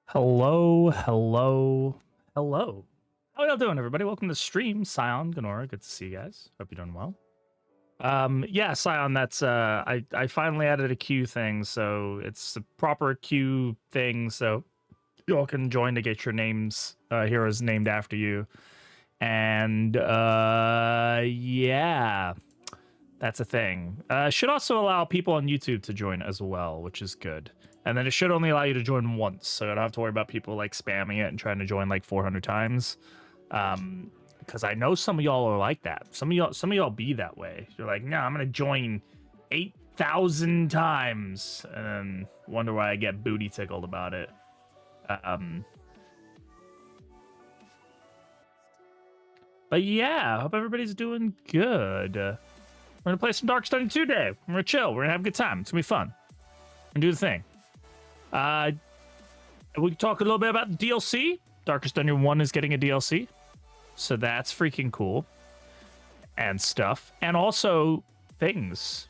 Hello, hello, hello. How y'all doing, everybody? Welcome to the stream. Scion, Ganora, good to see you guys. Hope you're doing well. Yeah, Scion, that's I finally added a queue thing, so it's a proper queue thing, so you all can join to get your names, heroes named after you. And yeah, that's a thing. Should also allow people on YouTube to join as well, which is good. And then it should only allow you to join once, so you don't have to worry about people like spamming it and trying to join like 400 times. Because I know some of y'all are like that. Some of y'all be that way. You're like, nah, I'm gonna join 8,000 times, and then wonder why I get booty tickled about it. But yeah, hope everybody's doing good. We're gonna play some Darkstone today. We're gonna chill. We're gonna have a good time. It's gonna be fun. And do the thing. We can talk a little bit about the DLC. Darkest Dungeon 1 is getting a DLC. So that's freaking cool. And stuff. And also things.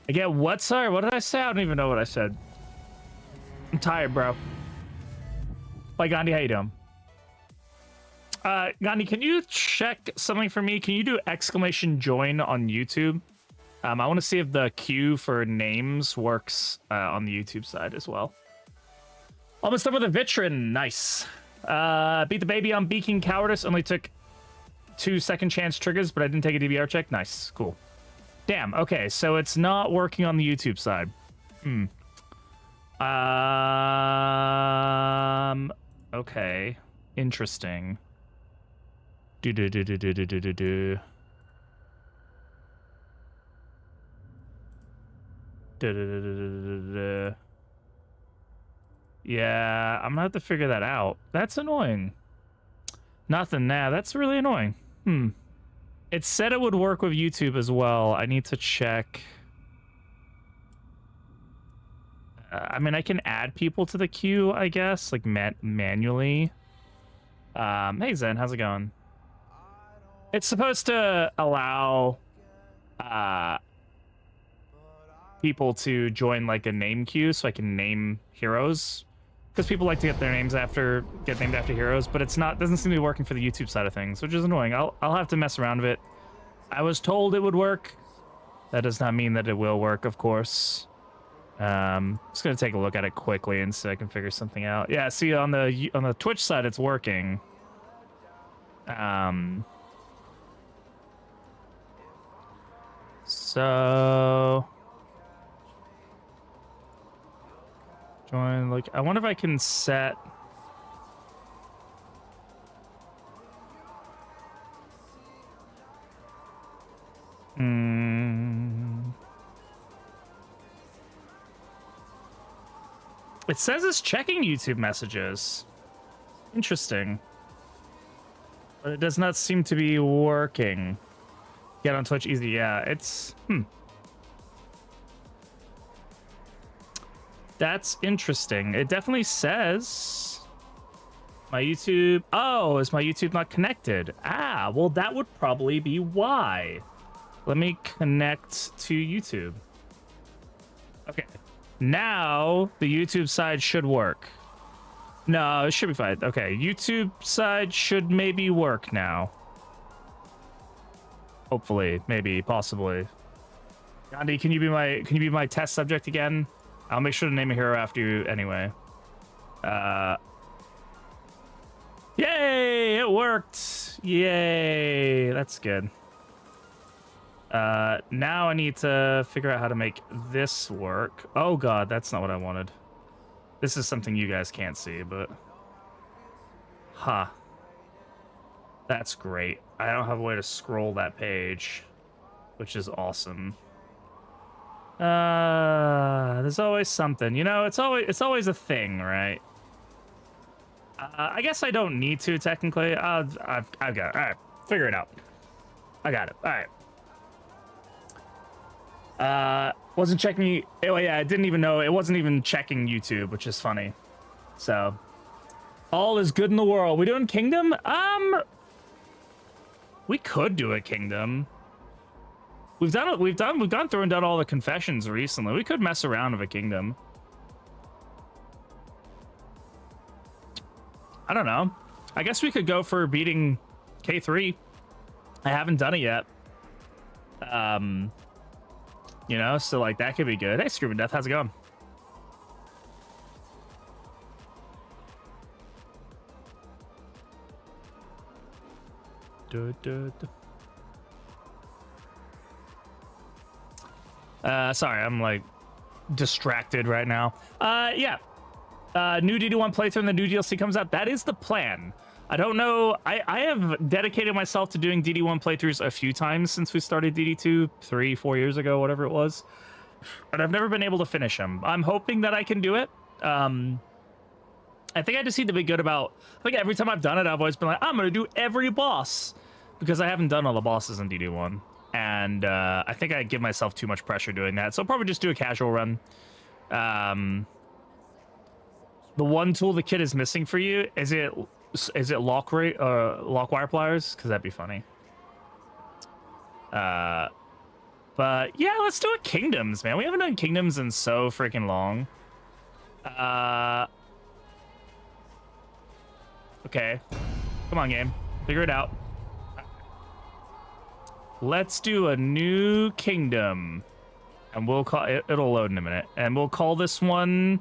Again, what did I say? I don't even know what I said. I'm tired, bro. Bye, Gandhi. How you doing? Gandhi, can you check something for me? Can you do !join on YouTube? I want to see if the queue for names works on the YouTube side as well. Almost done with a Vitrin. Nice. Beat the baby on Beaking Cowardice. Only took 2 second chance triggers, but I didn't take a DBR check. Nice. Cool. Damn. Okay, so it's not working on the YouTube side. Okay. Interesting. Do. Yeah, I'm gonna have to figure that out. That's annoying. Nothing. Nah, that's really annoying. It said it would work with YouTube as well. I need to check. I mean, I can add people to the queue, I guess, like manually. Hey Zen, how's it going? It's supposed to allow people to join like a name queue, so I can name heroes, because people like to get named after heroes, but it's not, doesn't seem to be working for the YouTube side of things, which is annoying. I'll have to mess around with it. I was told it would work. That does not mean that it will work, of course. Just gonna take a look at it quickly and see if I can figure something out. Yeah, see, on the Twitch side it's working. So join, like, I wonder if I can set it says it's checking YouTube messages. Interesting. But it does not seem to be working. Get on Twitch easy. Yeah, it's that's interesting. It definitely says my YouTube. Oh, is my YouTube not connected? Ah, well, that would probably be why. Let me connect to YouTube. Okay, now the YouTube side should work. No, it should be fine. Okay, YouTube side should maybe work now. Hopefully, maybe, possibly. Gandhi, can you be my test subject again? I'll make sure to name a hero after you anyway. Yay! It worked! Yay! That's good. Now I need to figure out how to make this work. Oh god, that's not what I wanted. This is something you guys can't see, but... Huh. That's great. I don't have a way to scroll that page, which is awesome. There's always something, you know. It's always a thing, right? I guess I don't need to technically. I've got it. All right, figure it out. I got it. All right. Wasn't checking. Oh yeah, I didn't even know it wasn't even checking YouTube, which is funny. So, all is good in the world. We doing Kingdom? We could do a Kingdom. We've gone through and done all the confessions recently. We could mess around with a Kingdom. I don't know. I guess we could go for beating K3. I haven't done it yet. You know, so like that could be good. Hey, Screaming Death, how's it going? Sorry, I'm like distracted right now. Yeah. New DD1 playthrough and the new DLC comes out. That is the plan. I don't know. I have dedicated myself to doing DD1 playthroughs a few times since we started DD2 3-4 years ago, whatever it was. But I've never been able to finish them. I'm hoping that I can do it. I think I just need to be good about... I think every time I've done it, I've always been like, I'm going to do every boss. Because I haven't done all the bosses in DD1. And I think I give myself too much pressure doing that. So I'll probably just do a casual run. The one tool the kid is missing for you, is it lock wire pliers? Because that'd be funny. But yeah, let's do a Kingdoms, man. We haven't done Kingdoms in so freaking long. Okay. Come on, game. Figure it out. Let's do a new kingdom. And we'll call it, it'll load in a minute. And we'll call this one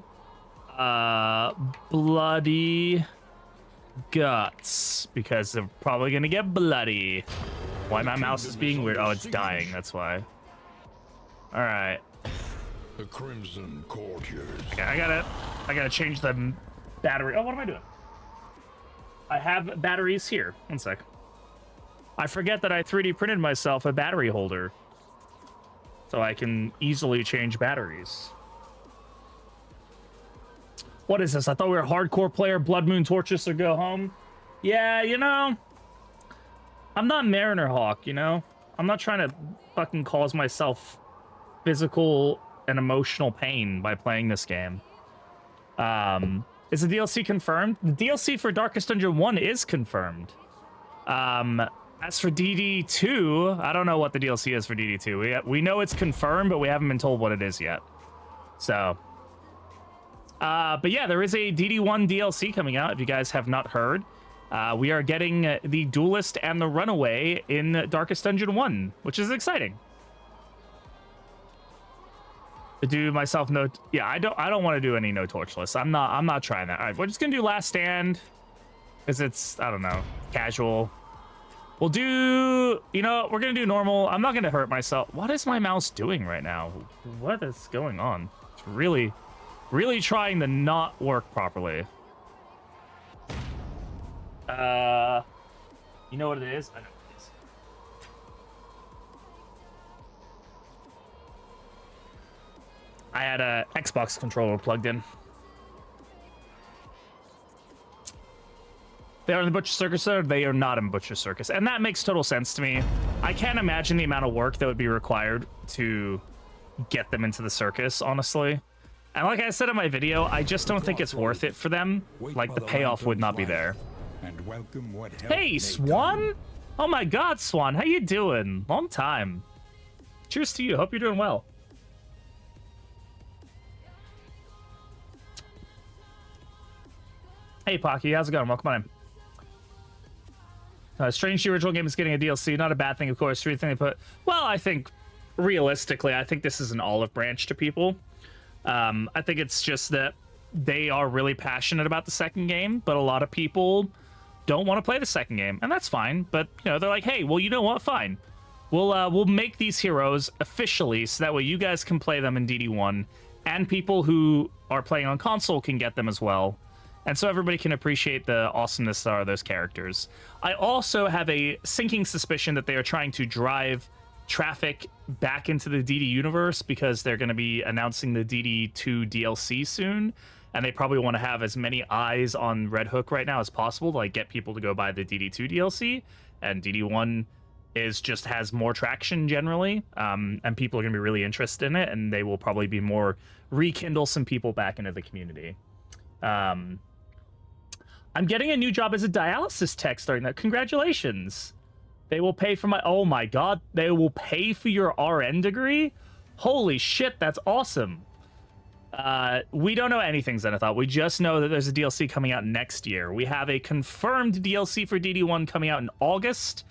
Bloody Guts. Because they're probably gonna get bloody. Why my mouse is being weird? Oh, it's dying, that's why. Alright. The Crimson Courtiers. Okay, I gotta change the battery. Oh, what am I doing? I have batteries here. One sec. I forget that I 3D printed myself a battery holder. So I can easily change batteries. What is this? I thought we were a hardcore player, Blood Moon Torches or go home. Yeah, you know, I'm not Mariner Hawk, you know? I'm not trying to fucking cause myself physical and emotional pain by playing this game. Is the DLC confirmed? The DLC for Darkest Dungeon 1 is confirmed. As for DD2, I don't know what the DLC is for DD2. We know it's confirmed, but we haven't been told what it is yet. So, but yeah, there is a DD1 DLC coming out, if you guys have not heard. We are getting the Duelist and the Runaway in Darkest Dungeon 1, which is exciting. To do myself no... Yeah, I don't want to do any no torchless. I'm not trying that. All right, we're just going to do Last Stand. Because it's, I don't know, casual. We'll do, you know, we're going to do normal. I'm not going to hurt myself. What is my mouse doing right now? What is going on? It's really, really trying to not work properly. You know what it is? I know what it is. I had a Xbox controller plugged in. They are in the Butcher Circus, or they are not in Butcher Circus. And that makes total sense to me. I can't imagine the amount of work that would be required to get them into the circus, honestly. And like I said in my video, I just don't think it's worth it for them. Like, the payoff would not be there. Hey, Swan! Oh my god, Swan, how you doing? Long time. Cheers to you. Hope you're doing well. Hey, Pocky, how's it going? Welcome on in. Strange, the original game is getting a DLC. Not a bad thing, of course. Street thing they put. Well, I think realistically, I think this is an olive branch to people. I think it's just that they are really passionate about the second game, but a lot of people don't want to play the second game, and that's fine. But you know, they're like, hey, well, you know what? Fine. We'll make these heroes officially, so that way you guys can play them in DD1, and people who are playing on console can get them as well. And so everybody can appreciate the awesomeness of those characters. I also have a sinking suspicion that they are trying to drive traffic back into the DD universe because they're going to be announcing the DD2 DLC soon. And they probably want to have as many eyes on Red Hook right now as possible to like get people to go buy the DD2 DLC. And DD1 just has more traction generally. And people are going to be really interested in it. And they will probably be more rekindle some people back into the community. I'm getting a new job as a dialysis tech starting that. Congratulations. They will pay for my... Oh my god. They will pay for your RN degree? Holy shit, that's awesome. We don't know anything, Zenithot. We just know that there's a DLC coming out next year. We have a confirmed DLC for DD1 coming out in August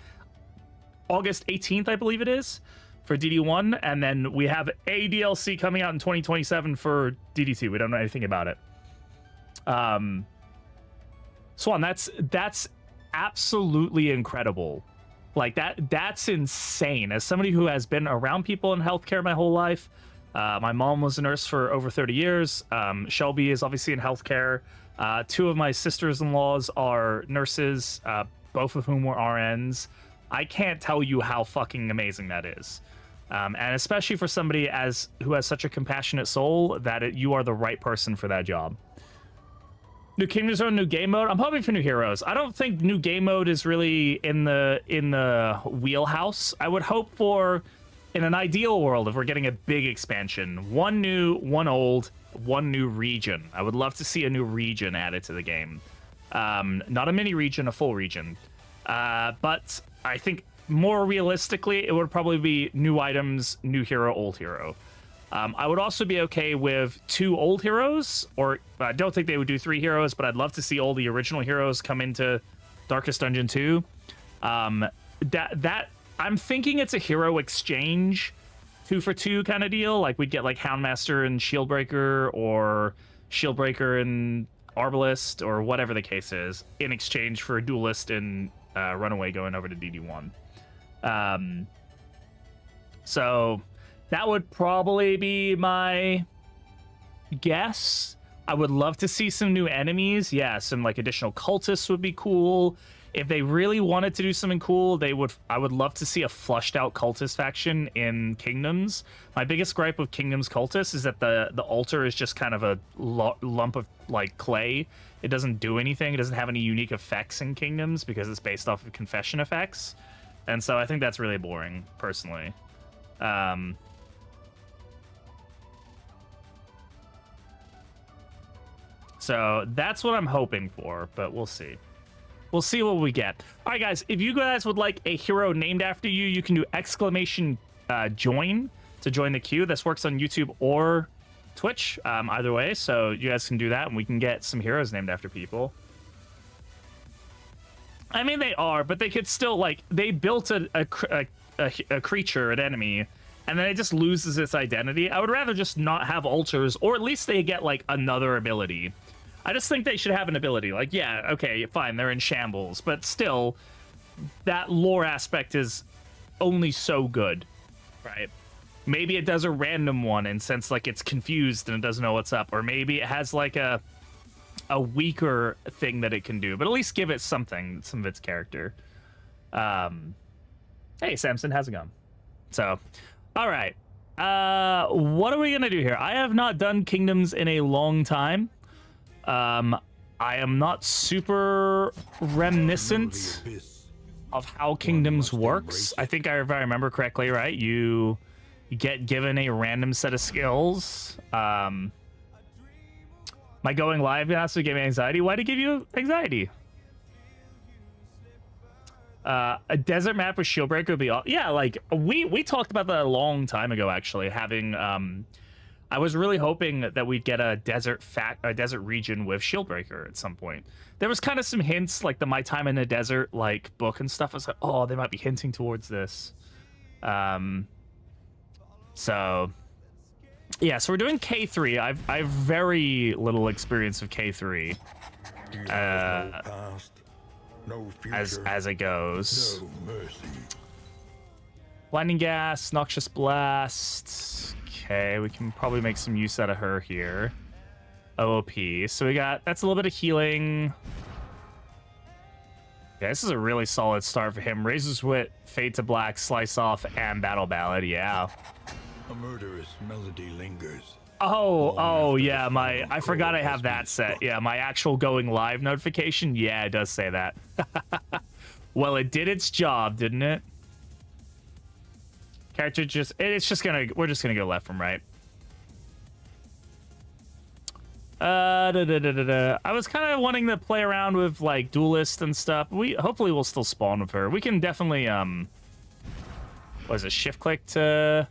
18th, I believe it is, for DD1, and then we have a DLC coming out in 2027 for DD2. We don't know anything about it. Swan, that's absolutely incredible. Like that's insane. As somebody who has been around people in healthcare my whole life, my mom was a nurse for over 30 years. Shelby is obviously in healthcare. Two of my sisters-in-laws are nurses, both of whom were RNs. I can't tell you how fucking amazing that is. And especially for somebody who has such a compassionate soul, that you are the right person for that job. New Kingdom Zone, new game mode. I'm hoping for new heroes. I don't think new game mode is really in the wheelhouse. I would hope for, in an ideal world, if we're getting a big expansion, one new, one old, one new region. I would love to see a new region added to the game. Not a mini region, a full region. But I think more realistically, it would probably be new items, new hero, old hero. I would also be okay with 2 old heroes, or I don't think they would do 3 heroes, but I'd love to see all the original heroes come into Darkest Dungeon 2. I'm thinking it's a hero exchange 2 for 2 kind of deal. Like we'd get like Houndmaster and Shieldbreaker, or Shieldbreaker and Arbalist, or whatever the case is, in exchange for a Duelist and Runaway going over to DD1. So that would probably be my guess. I would love to see some new enemies. Yeah, some like additional cultists would be cool. If they really wanted to do something cool, I would love to see a flushed out cultist faction in Kingdoms. My biggest gripe with Kingdoms cultists is that the altar is just kind of a lump of like clay. It doesn't do anything. It doesn't have any unique effects in Kingdoms because it's based off of confession effects. And so I think that's really boring, personally. So that's what I'm hoping for, but we'll see. We'll see what we get. All right, guys, if you guys would like a hero named after you, you can do !join to join the queue. This works on YouTube or Twitch, either way. So you guys can do that, and we can get some heroes named after people. I mean, they are, but they could still, like, they built a creature, an enemy, and then it just loses its identity. I would rather just not have altars, or at least they get, like, another ability. I just think they should have an ability. Like, yeah, okay, fine, they're in shambles, but still, that lore aspect is only so good, right? Maybe it does a random one, and since, like, it's confused and it doesn't know what's up, or maybe it has, like, a weaker thing that it can do, but at least give it something, some of its character. Hey, Samson, how's it going? So, all right. What are we gonna do here? I have not done Kingdoms in a long time. I am not super reminiscent of how Kingdoms works. I think if I remember correctly, right? You get given a random set of skills. My going live also gave me anxiety. Why did it give you anxiety? A desert map with Shieldbreaker would be yeah, like we talked about that a long time ago, actually. Having I was really hoping that we'd get a desert region with Shieldbreaker at some point. There was kind of some hints, like the My Time in the Desert like book and stuff. I was like, oh, they might be hinting towards this. So yeah, so we're doing K3. I've very little experience of K3. No future, as it goes. no mercy. Blinding Gas, Noxious Blast. Okay, we can probably make some use out of her here. OOP. So we got, that's a little bit of healing. Yeah, this is a really solid start for him. Razor's Wit, Fade to Black, Slice Off, and Battle Ballad. Yeah. A murderous melody lingers. Oh yeah, I forgot I have that set. Yeah, my actual going live notification. Yeah, it does say that. Well, it did its job, didn't it? Character we're just gonna go left from right. I was kind of wanting to play around with like Duelist and stuff. Hopefully we'll still spawn with her. We can definitely what is it, shift click to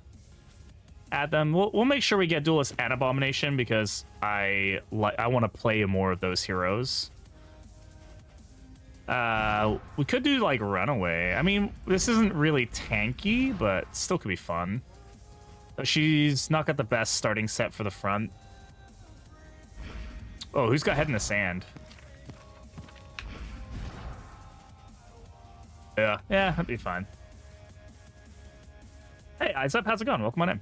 add them. We'll make sure we get Duelist and Abomination because I want to play more of those heroes. We could do like Runaway. I mean, this isn't really tanky, but still could be fun. She's not got the best starting set for the front. Oh, who's got Head in the Sand? Yeah, that'd be fine. Hey, Eyes Up, how's it going? Welcome on in.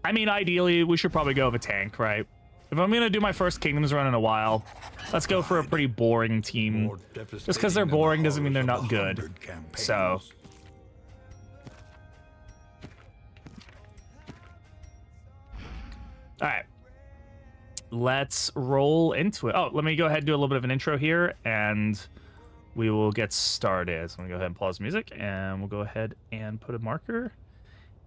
I mean, ideally, we should probably go with a tank, right? If I'm gonna do my first Kingdoms run in a while, let's go for a pretty boring team. Just because they're boring doesn't mean they're not good. So. Alright. Let's roll into it. Oh, let me go ahead and do a little bit of an intro here, and we will get started. So I'm gonna go ahead and pause music, and we'll go ahead and put a marker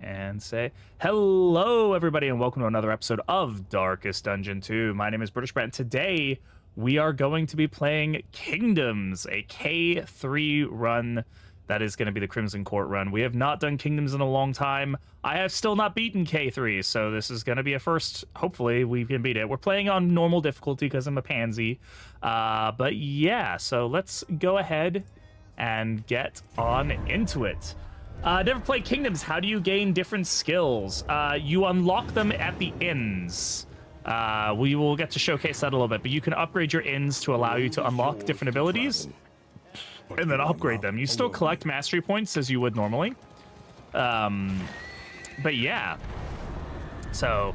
and say hello everybody and welcome to another episode of Darkest Dungeon 2. My name is Britishbrat, and today we are going to be playing Kingdoms, a K3 run. That is going to be the Crimson Court run. We have not done Kingdoms in a long time. I have still not beaten K3, so this is going to be a first. Hopefully we can beat it. We're playing on normal difficulty because I'm a pansy, but yeah, so let's go ahead and get on into it. Never played Kingdoms. How do you gain different skills? You unlock them at the inns. We will get to showcase that a little bit, but you can upgrade your inns to allow you to unlock different abilities and then upgrade them. You still collect mastery points as you would normally. But yeah. So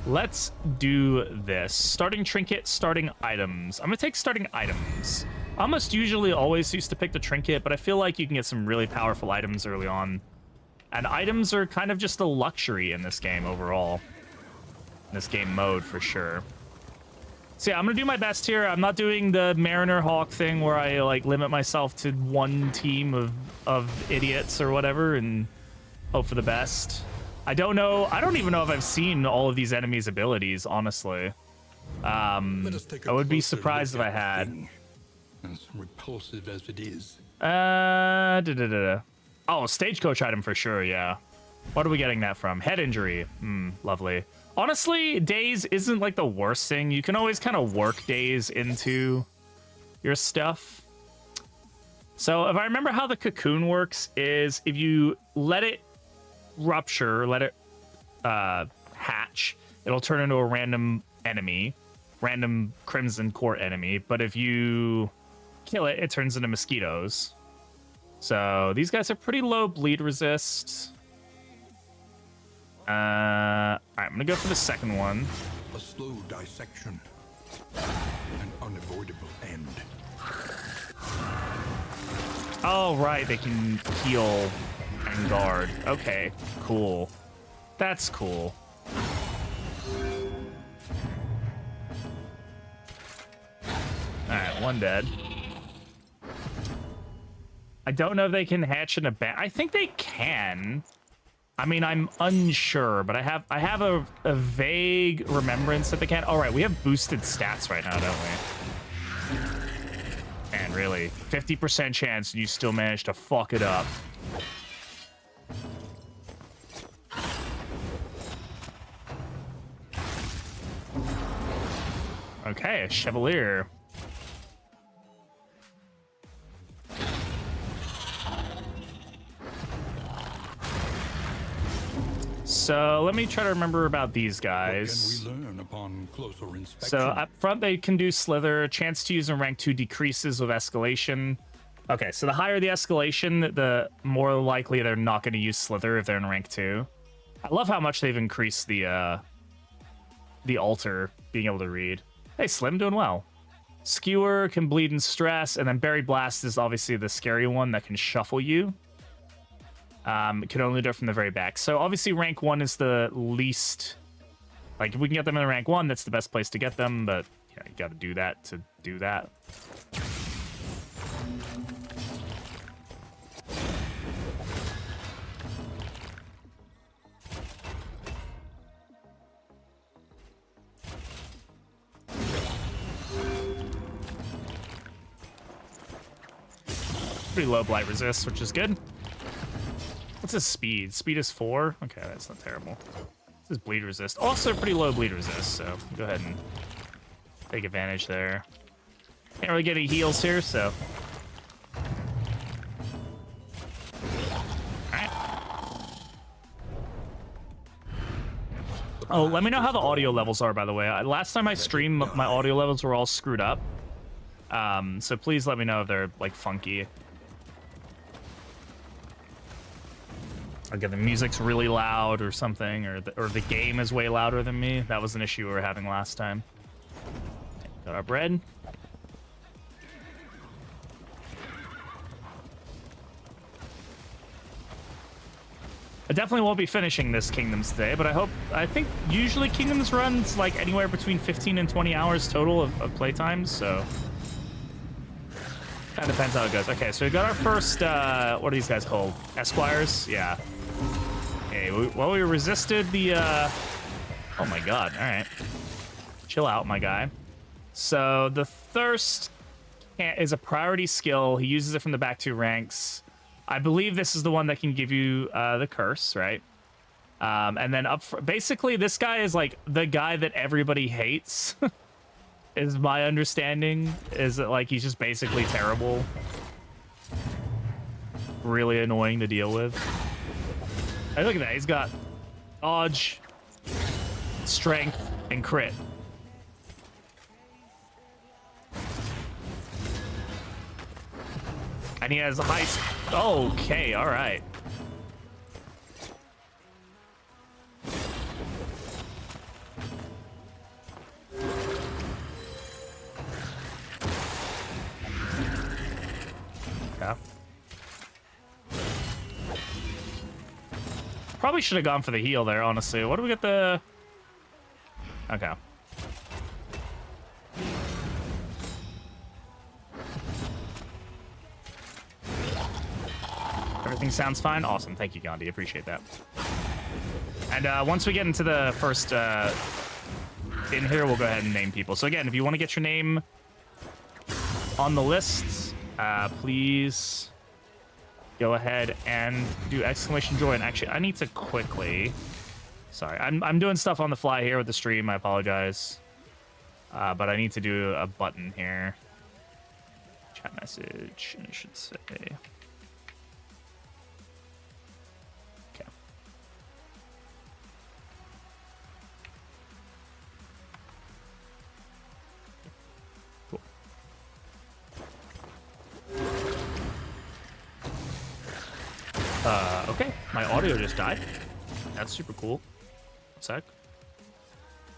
let's do this. Starting trinket, starting items. I'm gonna take starting items. I almost usually always used to pick the trinket, but I feel like you can get some really powerful items early on. And items are kind of just a luxury in this game overall. In this game mode, for sure. So yeah, I'm gonna do my best here. I'm not doing the Mariner Hawk thing where I like limit myself to one team of idiots or whatever and hope for the best. I don't know. I don't even know if I've seen all of these enemies' abilities, honestly. I would be surprised if I had. As repulsive as it is. Oh, stagecoach item for sure, yeah. What are we getting that from? Head injury. Lovely. Honestly, daze isn't like the worst thing. You can always kind of work daze into your stuff. So if I remember how the cocoon works is if you let it rupture, let it hatch, it'll turn into a random enemy, random Crimson Court enemy. But if you kill it, it turns into mosquitoes. So these guys are pretty low bleed resist. All right, I'm gonna go for the second one. A slow dissection. An unavoidable end. Oh, right, they can heal and guard. Okay, cool. That's cool. All right, one dead. I don't know if they can hatch in a bat. I think they can. I mean, I'm unsure, but I have a vague remembrance that they can. All right, we have boosted stats right now, don't we? And really, 50% chance and you still manage to fuck it up. Okay, a Chevalier. So let me try to remember about these guys. What can we learn upon closer inspection? So up front, they can do Slither. Chance to use in rank 2 decreases with escalation. Okay, so the higher the escalation, the more likely they're not going to use Slither if they're in rank 2. I love how much they've increased the altar being able to read. Hey, Slim, doing well. Skewer can bleed and stress, and then Buried Blast is obviously the scary one that can shuffle you. It can only do it from the very back. So obviously rank 1 is the least... Like, if we can get them in rank 1, that's the best place to get them, but yeah, you gotta do that to do that. Pretty low blight resist, which is good. What's his speed? Speed is 4. Okay, that's not terrible. This is bleed resist. Also pretty low bleed resist, so go ahead and take advantage there. Can't really get any heals here, so. Alright. Oh, let me know how the audio levels are, by the way. Last time I streamed, my audio levels were all screwed up. So please let me know if they're, like, funky. Again, the music's really loud or something, or the game is way louder than me. That was an issue we were having last time. Got our bread. I definitely won't be finishing this Kingdoms today, but I think usually Kingdoms runs like anywhere between 15 and 20 hours total of playtime, so kind of depends how it goes. Okay, so we got our first, what are these guys called? Esquires? Yeah. Okay, well, we resisted the, oh my god, all right. Chill out, my guy. So the Thirst is a priority skill. He uses it from the back 2 ranks. I believe this is the one that can give you the curse, right? And then basically this guy is like the guy that everybody hates, is my understanding. Is that like he's just basically terrible, really annoying to deal with. Hey, look at that. He's got dodge, strength, and crit. And he has a high... Okay, all right. Yeah. Probably should have gone for the heal there, honestly. What do we get the... Okay. Everything sounds fine. Awesome. Thank you, Gandhi. Appreciate that. And once we get into the first in here, we'll go ahead and name people. So again, if you want to get your name on the list, please go ahead and do exclamation join. Actually, I need to quickly... Sorry, I'm doing stuff on the fly here with the stream. I apologize. But I need to do a button here. Chat message, I should say... Okay, my audio just died. That's super cool. One sec.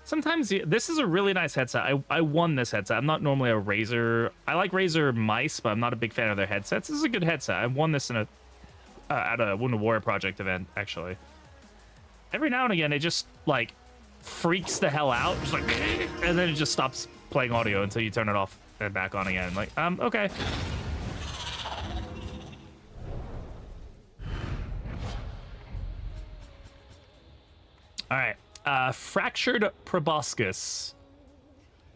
Sometimes this is a really nice headset. I won this headset. I'm not normally a Razer. I like Razer mice, but I'm not a big fan of their headsets. This is a good headset. I won this in a at a Wounded Warrior Project event, actually. Every now and again, it just like freaks the hell out, just like, and then it just stops playing audio until you turn it off and back on again. Like, okay. All right, Fractured Proboscis.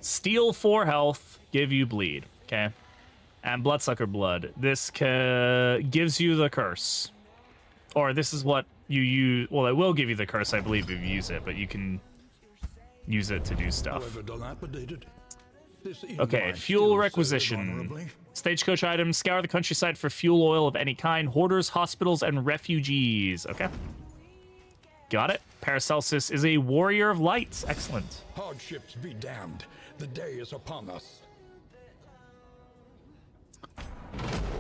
Steal 4 health, give you bleed, okay? And Bloodsucker Blood. This gives you the curse. Or this is what you use. Well, it will give you the curse, I believe, if you use it, but you can use it to do stuff. Okay, fuel requisition. Stagecoach items, scour the countryside for fuel oil of any kind. Hoarders, hospitals, and refugees. Okay. Got it. Paracelsus is a warrior of light. Excellent. Hardships be damned. The day is upon us.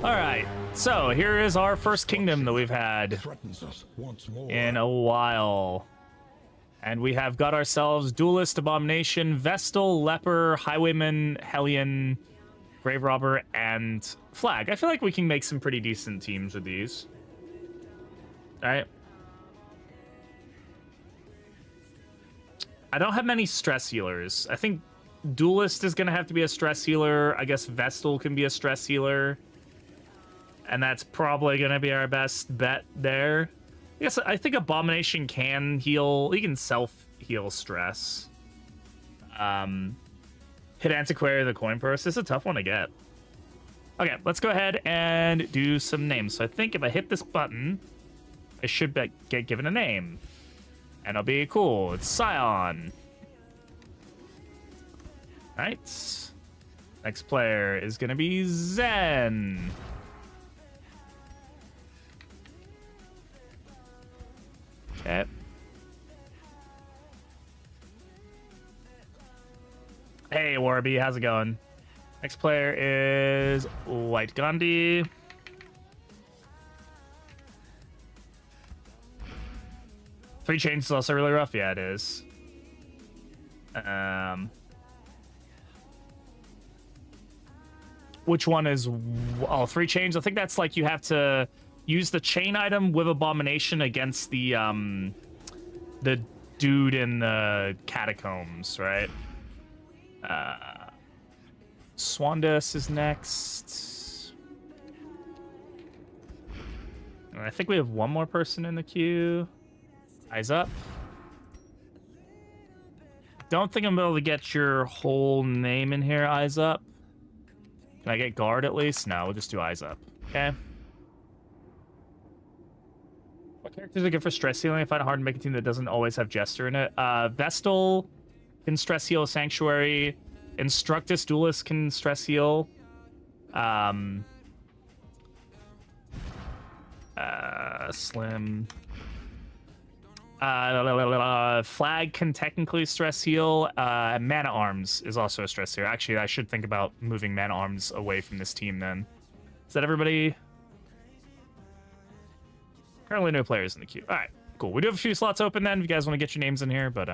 All right. So here is our first kingdom that we've had in a while. And we have got ourselves Duelist, Abomination, Vestal, Leper, Highwayman, Hellion, Grave Robber, and Flag. I feel like we can make some pretty decent teams with these. All right. I don't have many stress healers. I think Duelist is going to have to be a stress healer. I guess Vestal can be a stress healer. And that's probably going to be our best bet there. I think Abomination can heal. He can self-heal stress. Hit Antiquary, the Coin Purse. It's a tough one to get. Okay, let's go ahead and do some names. So I think if I hit this button, I should get given a name. And it'll be cool. It's Scion. Right. Next player is going to be Zen. Okay. Hey, Warby, how's it going? Next player is White Gandhi. Three Chains is also really rough. Yeah, it is. Which one is... Oh, Three Chains. I think that's like you have to use the chain item with Abomination against the dude in the catacombs, right? Swandus is next. And I think we have one more person in the queue. Eyes up. Don't think I'm able to get your whole name in here, Eyes up. Can I get guard at least? No, we'll just do Eyes up. Okay. What characters are good for stress healing? I find it hard to make a team that doesn't always have Jester in it. Vestal can stress heal Sanctuary. Instructus Duelist can stress heal. Slim. Flag can technically stress heal. Mana Arms is also a stress healer. Actually, I should think about moving Mana Arms away from this team then. Is that everybody? Currently no players in the queue. All right, cool. We do have a few slots open then if you guys want to get your names in here, but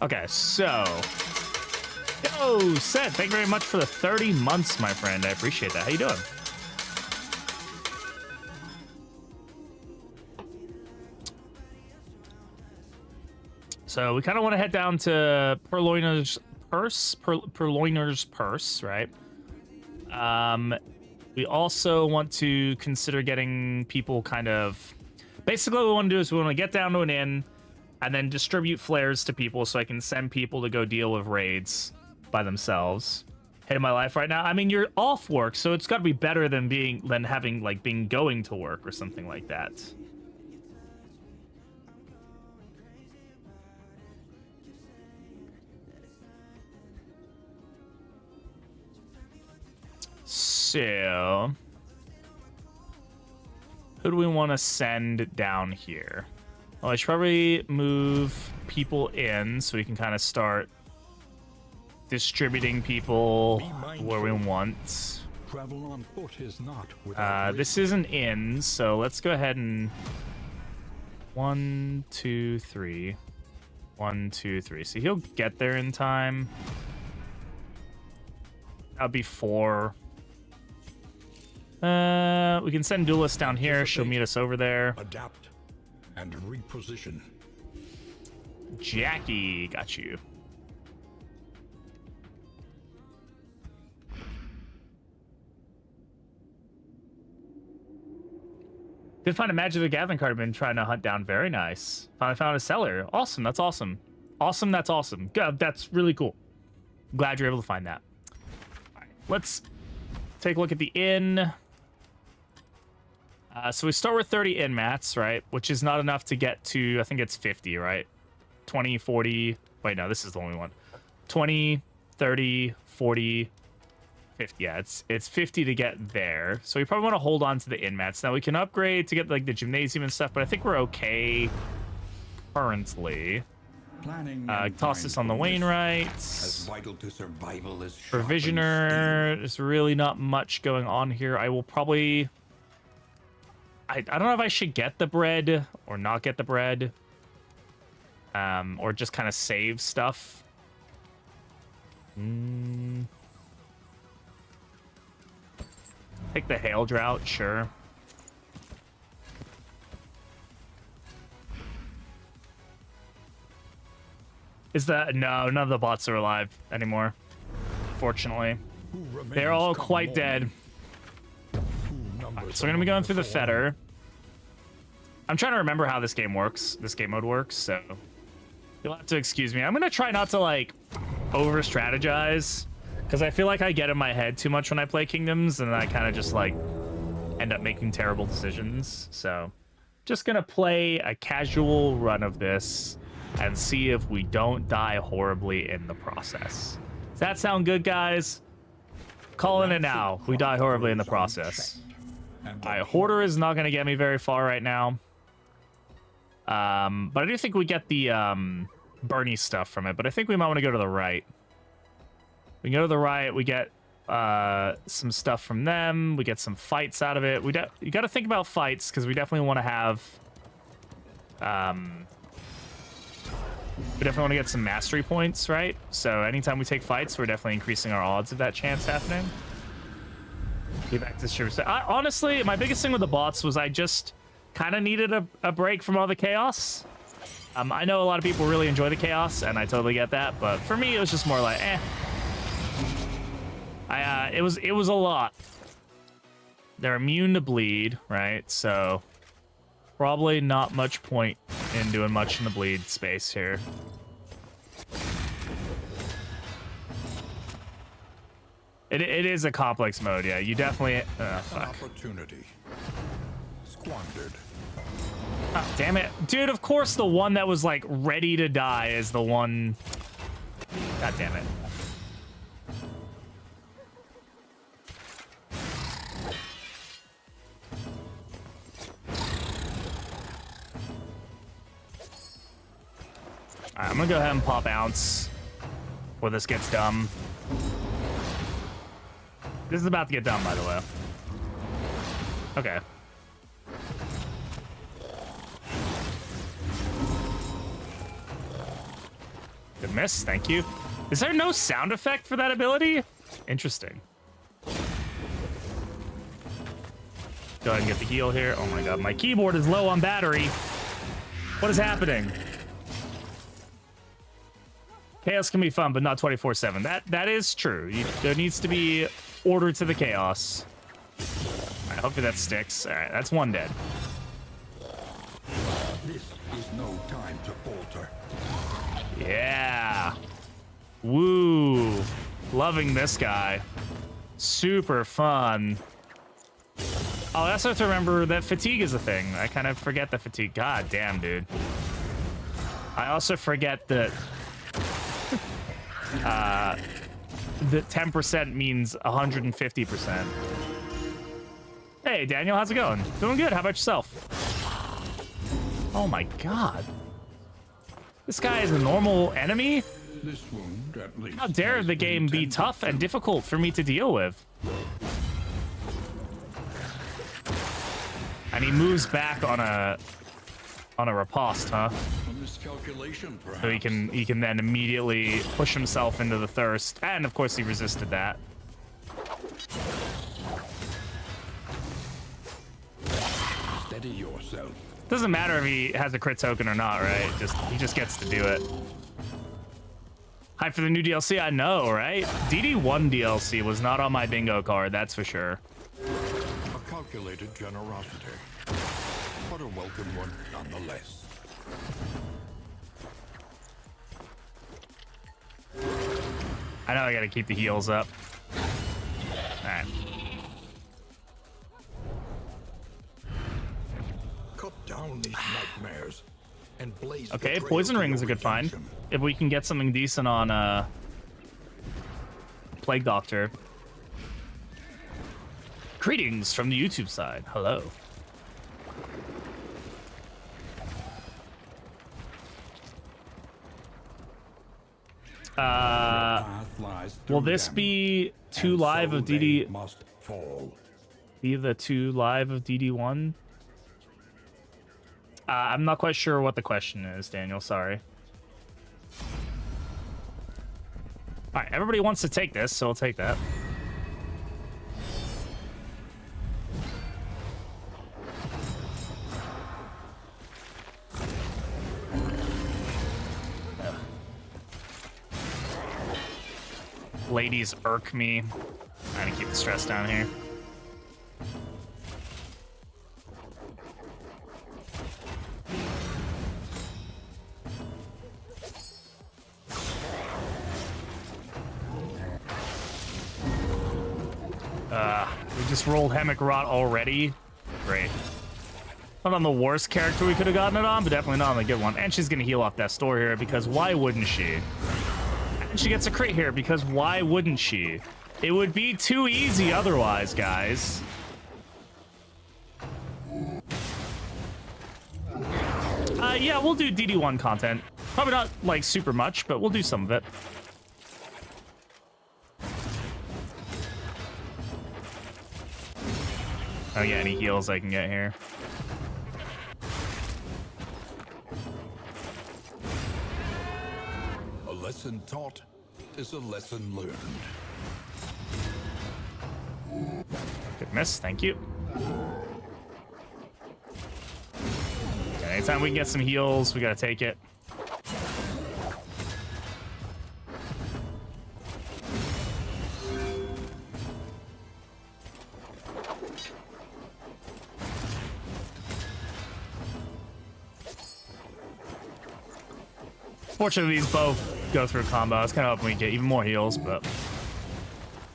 okay, so yo, Seth, thank you very much for the 30 months, my friend. I appreciate that. How you doing? So we kind of want to head down to Purloiner's Purse, right? We also want to consider getting people kind of... Basically what we want to do is we want to get down to an inn and then distribute flares to people so I can send people to go deal with raids by themselves. Hating my life right now. I mean, you're off work, so it's got to be better than having like being going to work or something like that. So, who do we want to send down here? Well, I should probably move people in so we can kind of start distributing people where we want. Travel on foot is not without this is an inn, so let's go ahead and 1, 2, 3. 1, 2, 3. So he'll get there in time. That'll be 4. We can send Duelist down here. She'll meet us over there. Adapt and reposition. Jackie, got you. Did find a Magic the Gathering card I've been trying to hunt down. Very nice. Finally found a seller. Awesome. That's awesome. Awesome. That's awesome. Good. That's really cool. Glad you're able to find that. All right, let's take a look at the inn. So we start with 30 inn mats, right? Which is not enough to get to, I think it's 50, right? 20, 40. Wait, no, this is the only one. 20, 30, 40, 50. Yeah, it's 50 to get there. So we probably want to hold on to the inn mats. Now we can upgrade to get like the gymnasium and stuff, but I think we're okay currently. Toss this on the Wainwright. As vital to survival as Provisioner. There's really not much going on here. I will probably... I don't know if I should get the bread or not get the bread. Or just kind of save stuff. Take the Hail Drought, sure. Is that... No, none of the bots are alive anymore. Fortunately. They're all quite dead. Right, so we're gonna be going through the Fetter. I'm trying to remember how this game works. This game mode works, so... You'll have to excuse me. I'm gonna try not to like over strategize because I feel like I get in my head too much when I play Kingdoms, and I kind of just like end up making terrible decisions. So just gonna play a casual run of this and see if we don't die horribly in the process. Does that sound good, guys? Calling it now. We die horribly in the process. Alright, Hoarder is not gonna get me very far right now. But I do think we get the Bernie stuff from it, but I think we might want to go to the right. We can go to the right, we get some stuff from them, we get some fights out of it. You got to think about fights because we definitely want to have we definitely want to get some mastery points, right? So anytime we take fights, we're definitely increasing our odds of that chance happening. Get back to the honestly, my biggest thing with the bots was I just kind of needed a break from all the chaos. I know a lot of people really enjoy the chaos, and I totally get that, but for me, it was just more like, it was a lot. They're immune to bleed, right? So probably not much point in doing much in the bleed space here. It is a complex mode, yeah. You definitely fuck. Opportunity squandered. Oh, damn it. Dude, of course the one that was like ready to die is the one. God damn it. Alright, I'm gonna go ahead and pop Ounce before this gets dumb. This is about to get dumb, by the way. Okay. Good miss, thank you. Is there no sound effect for that ability? Interesting. Go ahead and get the heal here. Oh my god, my keyboard is low on battery. What is happening? Chaos can be fun, but not 24/7. That is true. There needs to be order to the chaos. All right, hopefully that sticks. All right, that's one dead. This is no time to falter. Yeah. Woo. Loving this guy. Super fun. Oh, I also have to remember that fatigue is a thing. I kind of forget that fatigue. God damn, dude. I also forget that that 10% means 150%. Hey, Daniel, how's it going? Doing good. How about yourself? Oh my god. This guy is a normal enemy? This wound, at least, How dare the game be tough and difficult for me to deal with? And he moves back on a riposte, huh? A miscalculation, perhaps. So he can then immediately push himself into the thirst, and of course he resisted that. Steady yourself. Doesn't matter if he has a crit token or not, right? He just gets to do it. Hype for the new DLC, I know, right? DD1 DLC was not on my bingo card, that's for sure. A calculated generosity, but a welcome one nonetheless. I know I gotta keep the heals up. Alright. Cut down these nightmares and blaze. Okay, poison ring is a good find. If we can get something decent on Plague Doctor. Greetings from the YouTube side. Hello. Will this be 2 live of DD? Must fall. Be the 2 live of DD1? I'm not quite sure what the question is, Daniel. Sorry. All right, everybody wants to take this, so I'll take that. Ladies irk me. Trying to keep the stress down here. We just rolled Hemic Rot already. Great. Not on the worst character we could have gotten it on, but definitely not on the good one. And she's going to heal off that store here because why wouldn't she? And she gets a crit here because why wouldn't she? It would be too easy otherwise, guys. Yeah, we'll do DD1 content. Probably not, like, super much, but we'll do some of it. Oh, yeah, any heals I can get here. A lesson taught is a lesson learned. Good miss, thank you. Okay, anytime we can get some heals, we gotta take it. Fortunately, these both go through combo. I was kind of hoping we get even more heals, but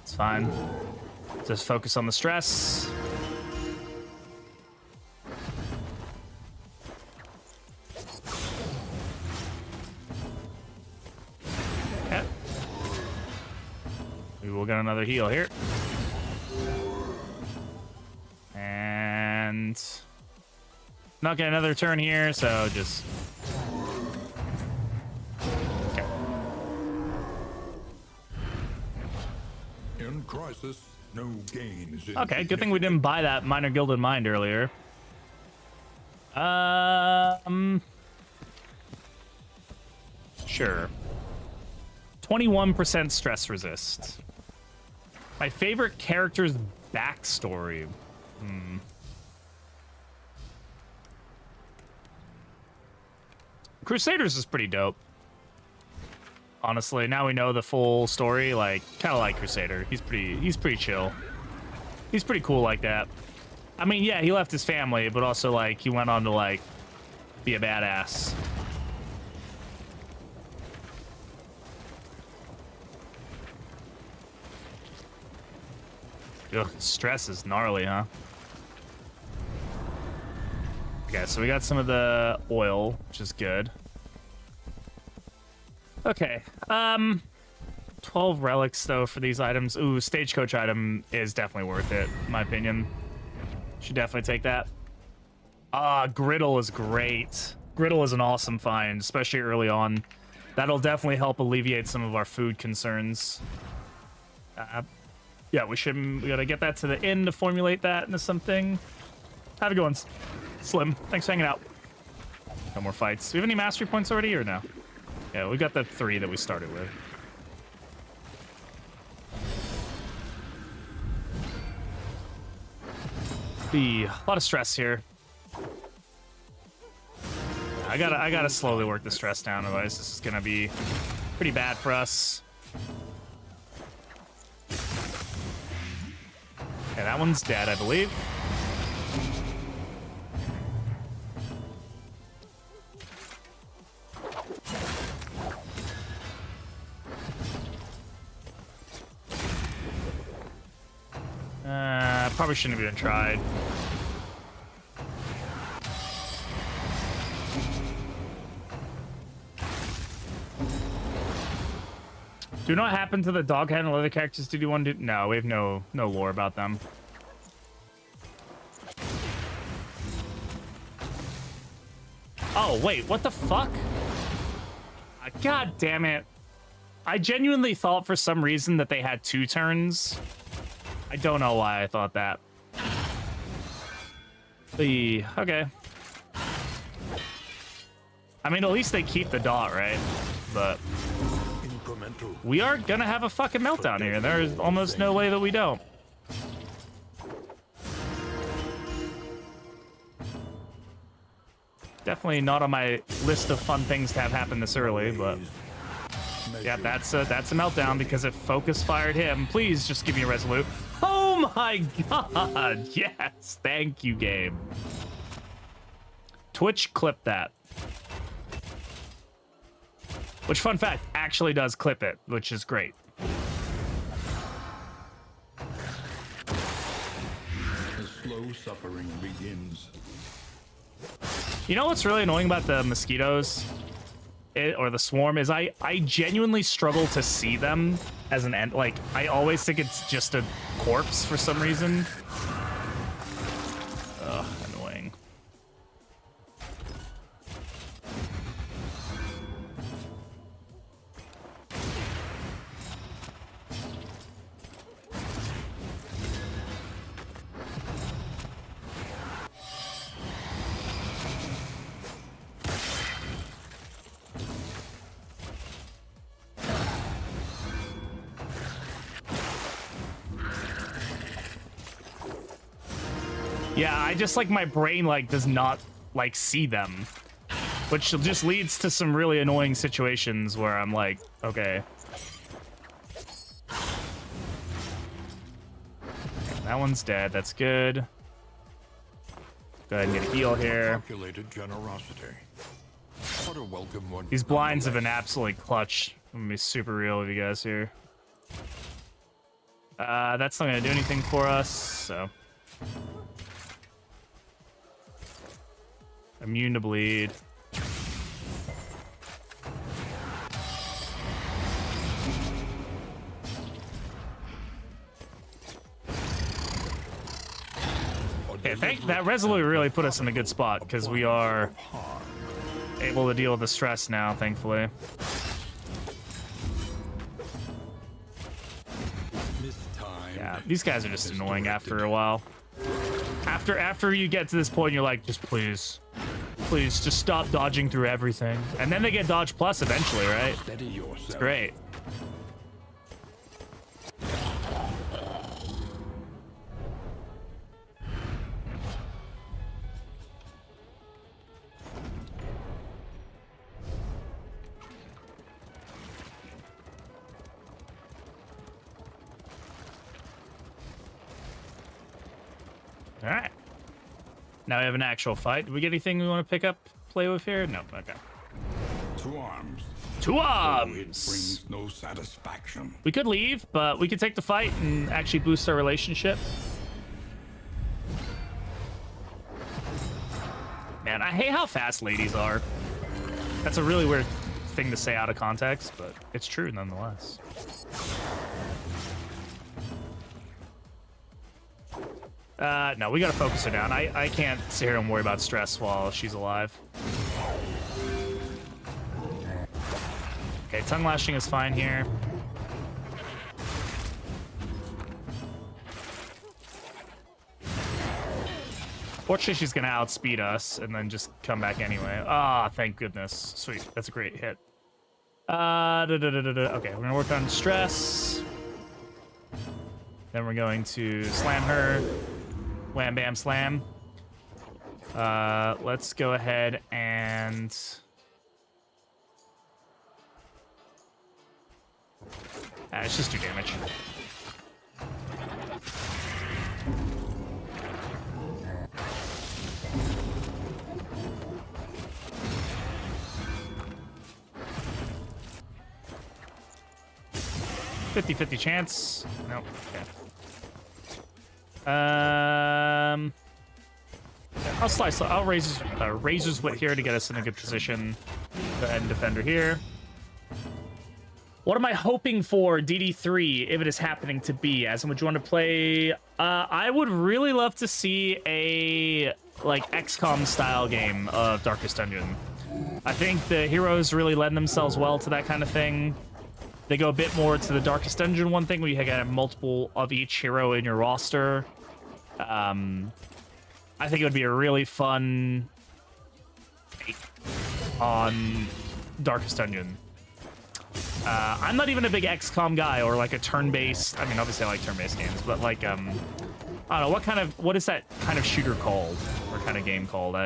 it's fine. Just focus on the stress. Okay. We will get another heal here. And not get another turn here, so just... In crisis, no gain is Okay, good thing we didn't buy that Minor Gilded Mind earlier. Sure. 21% stress resist. My favorite character's backstory. Crusaders is pretty dope. Honestly, now we know the full story, like, kind of like Crusader. He's pretty chill. He's pretty cool like that. I mean, yeah, he left his family, but also, like, he went on to, like, be a badass. Ugh, stress is gnarly, huh? Okay, so we got some of the oil, which is good. Okay, 12 relics, though, for these items. Ooh, stagecoach item is definitely worth it, in my opinion. Should definitely take that. Griddle is great. Griddle is an awesome find, especially early on. That'll definitely help alleviate some of our food concerns. Yeah, we gotta get that to the end to formulate that into something. Have a good one, Slim. Thanks for hanging out. No more fights. Do we have any mastery points already, or no? Yeah, we got the 3 that we started with. A lot of stress here. I gotta slowly work the stress down, otherwise this is gonna be pretty bad for us. Okay, that one's dead, I believe. Probably shouldn't have even tried. Do not happen to the dog head and other characters DD1? No, we have no lore about them. Oh, wait, what the fuck? God damn it. I genuinely thought for some reason that they had 2 turns. I don't know why I thought that. Okay. I mean, at least they keep the dot, right? But we are gonna have a fucking meltdown here. There's almost no way that we don't. Definitely not on my list of fun things to have happen this early, but yeah, that's a meltdown because it focus fired him. Please just give me a resolute. Oh my god! Yes, thank you, game. Twitch clip that. Which, fun fact, actually does clip it, which is great. slow suffering begins. You know what's really annoying about the mosquitoes, or the swarm, is I genuinely struggle to see them as an end. Like, I always think it's just a corpse for some reason. Ugh, annoying. Yeah, I just, like, my brain, like, does not, like, see them. Which just leads to some really annoying situations where I'm like, okay. That one's dead, that's good. Go ahead and get a heal here. Calculated generosity. What a welcome one. These blinds have been absolutely clutch. I'm gonna be super real with you guys here. That's not gonna do anything for us, so. Immune to bleed. Okay, that resolute really put us in a good spot because we are able to deal with the stress now, thankfully. Yeah, these guys are just annoying after a while. After you get to this point, you're like, just please, just stop dodging through everything. And then they get dodge plus eventually, right? It's great. All right. Now we have an actual fight. Do we get anything we want to pick up, play with here? No. Okay. To arms. To arms. It brings no satisfaction. We could leave, but we could take the fight and actually boost our relationship. Man, I hate how fast ladies are. That's a really weird thing to say out of context, but it's true nonetheless. No, we gotta focus her down. I can't sit here and worry about stress while she's alive. Okay, tongue lashing is fine here. Fortunately, she's gonna outspeed us and then just come back anyway. Ah, thank goodness. Sweet, that's a great hit. Okay, we're gonna work on stress. Then we're going to slam her. Wham, bam, slam. Let's go ahead and... let's just do damage. $50-50 chance. Nope. Okay. I'll slice. I'll raise Razor's Wit here to get us in a good position. Go ahead and defend her here. What am I hoping for DD3 if it is happening to be? As would you want to play? I would really love to see a like XCOM style game of Darkest Dungeon. I think the heroes really lend themselves well to that kind of thing. They go a bit more to the Darkest Dungeon one thing where you have multiple of each hero in your roster. I think it would be a really fun take on Darkest Dungeon. I'm not even a big XCOM guy or like a turn-based. I mean, obviously I like turn-based games, but like I don't know what is that kind of shooter called or kind of game called?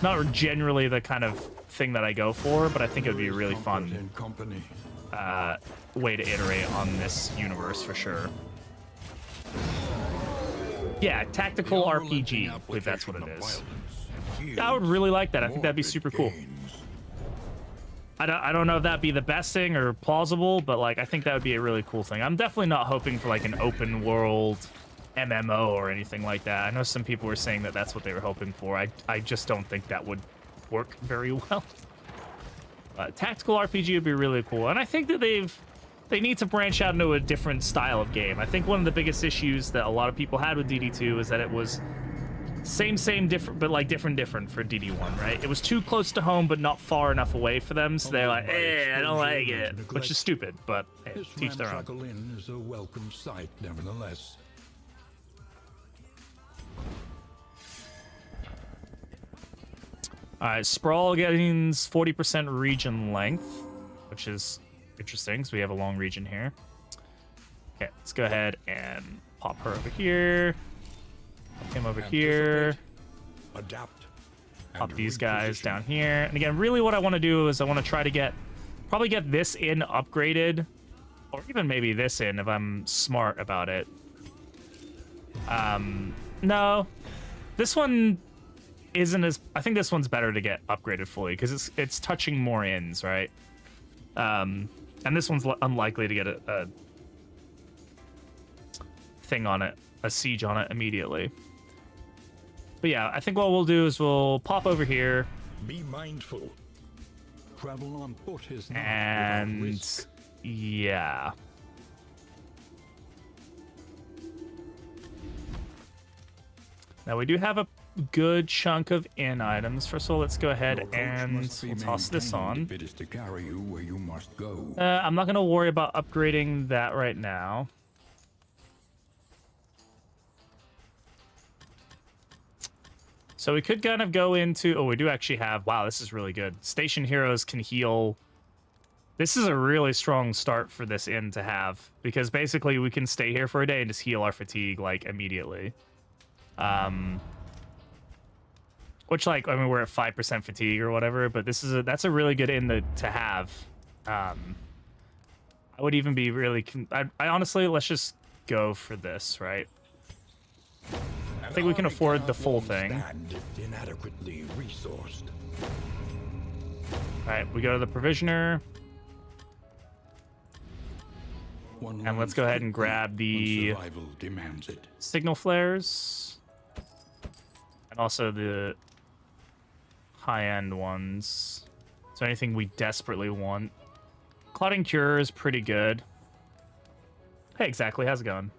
Not generally the kind of thing that I go for, but I think it would be a really fun way to iterate on this universe for sure. Yeah, tactical RPG. I believe that's what it is. I would really like that. I think that'd be super cool. I don't know if that'd be the best thing or plausible, but like I think that would be a really cool thing. I'm definitely not hoping for like an open world MMO or anything like that. I know some people were saying that that's what they were hoping for. I just don't think that would work very well. Tactical RPG would be really cool, and I think that they need to branch out into a different style of game. I think one of the biggest issues that a lot of people had with DD2 is that it was same, different, but like different for DD1, right? It was too close to home, but not far enough away for them, so they're like, I don't like it, which is stupid, but hey, This teach their own. ramshackle inn is a welcome sight, nevertheless. All right, Sprawl gains 40% region length, which is interesting, so we have a long region here. Okay, let's go ahead and pop her over here. Pop him over here. Adapt. Pop and these guys reposition. down here. And again, really what I want to do is I want to try to probably get this in upgraded, or even maybe this in if I'm smart about it. No, this one isn't as, I think this one's better to get upgraded fully because it's touching more inns, right? And this one's unlikely to get a thing on it, a siege on it immediately. But yeah, I think what we'll do is we'll pop over here. Be mindful. Travel on foot is not without And risk. yeah. Now we do have a good chunk of inn items. First of all, let's go ahead Your coach and must be we'll toss this maintained on. if it is to carry you where you must go. I'm not going to worry about upgrading that right now. So we could kind of go into... Oh, we do actually have... Wow, this is really good. Station heroes can heal. This is a really strong start for this inn to have. Because basically we can stay here for a day and just heal our fatigue, like, immediately. Which, like, I mean, we're at 5% fatigue or whatever, but that's a really good inn to have. I would even be really... I honestly, let's just go for this, right? I think we can afford the full thing. Stand if inadequately resourced. All right, we go to the provisioner, and let's go ahead and grab the Survival demands it. signal flares, and also the high-end ones. So anything we desperately want. Clotting Cure is pretty good. Hey, exactly. How's it going?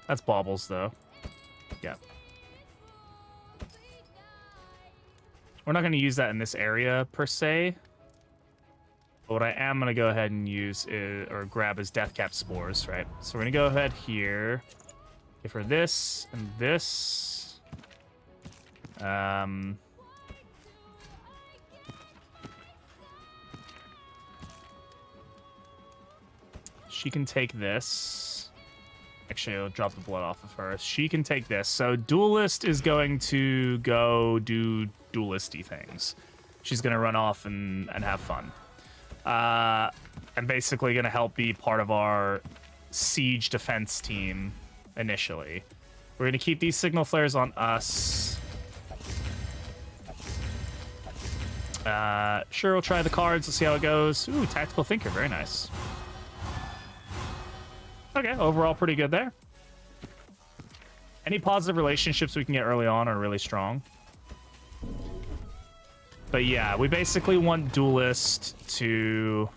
That's baubles, though. Yeah. We're not going to use that in this area, per se. But what I am going to go ahead and use or grab is Deathcap Spores, right? So we're going to go ahead here. Give her this and this. She can take this. Actually, I'll drop the blood off of her. She can take this. So Duelist is going to go do duelisty things. She's going to run off and have fun. And basically going to help be part of our siege defense team initially. We're going to keep these signal flares on us. Sure, we'll try the cards. Let's see how it goes. Ooh, Tactical Thinker. Very nice. Okay, overall pretty good there. Any positive relationships we can get early on are really strong. But yeah, we basically want Duelist to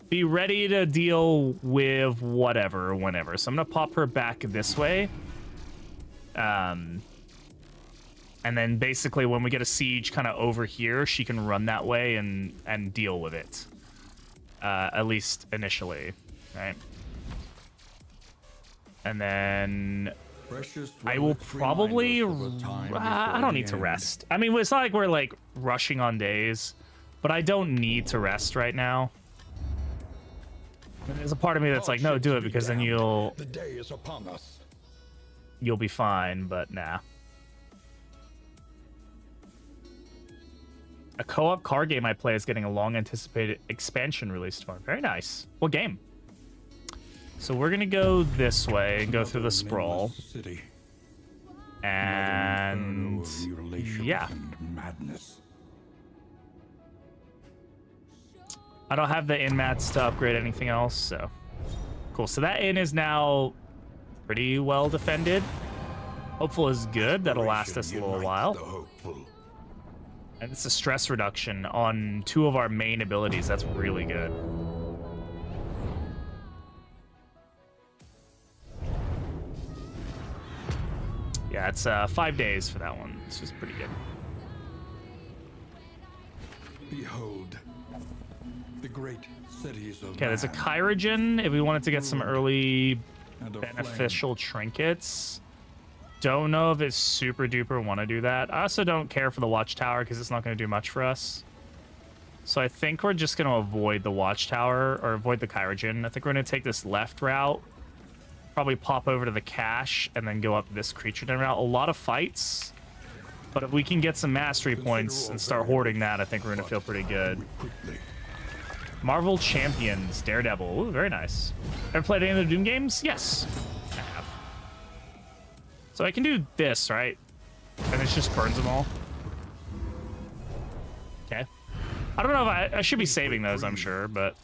be ready to deal with whatever, whenever. So I'm going to pop her back this way. And then basically when we get a siege kind of over here, she can run that way and deal with it. At least initially, right? And then I will probably... I don't need to rest. I mean, it's not like we're, like, rushing on days, but I don't need to rest right now. I mean, there's a part of me that's like, no, do it, because then The day is upon us. you'll be fine, but nah. A co-op card game I play is getting a long-anticipated expansion release tomorrow. Very nice. What game? So we're gonna go this way and go through the sprawl. City. And Inferno of mutilation yeah. and madness. I don't have the inn mats to upgrade anything else, so cool. So that inn is now pretty well defended. Hopeful is good. That'll last us a little while. The hopeful. And it's a stress reduction on 2 of our main abilities. That's really good. Yeah, it's 5 days for that one. It's just pretty good. Behold, the great cities of Okay, there's a man Kyrogen if we wanted to get some early and a beneficial trinkets. Don't know if it's super duper want to do that. I also don't care for the watchtower because it's not going to do much for us. So I think we're just going to avoid the watchtower or avoid the Kyrogen. I think we're going to take this left route, probably pop over to the cache, and then go up this creature den route. A lot of fights, but if we can get some mastery points and start hoarding that, I think we're going to feel pretty good. quickly. Marvel Champions, Daredevil. Ooh, very nice. Ever played any of the Doom games? Yes, I have. So I can do this, right? And it just burns them all. Okay. I don't know if I should be saving those, I'm sure, but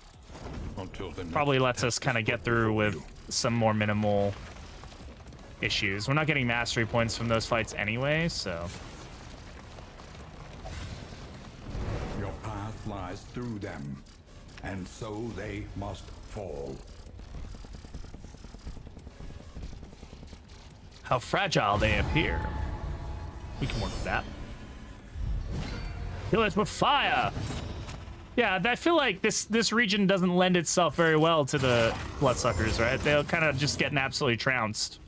Until the probably lets us kind of get through with some more minimal issues. We're not getting mastery points from those fights anyway, so. Your path lies through them, and so they must fall. How fragile they appear. We can work with that. Kill it with fire. Yeah, I feel like this region doesn't lend itself very well to the bloodsuckers, right? They'll kind of just getting absolutely trounced.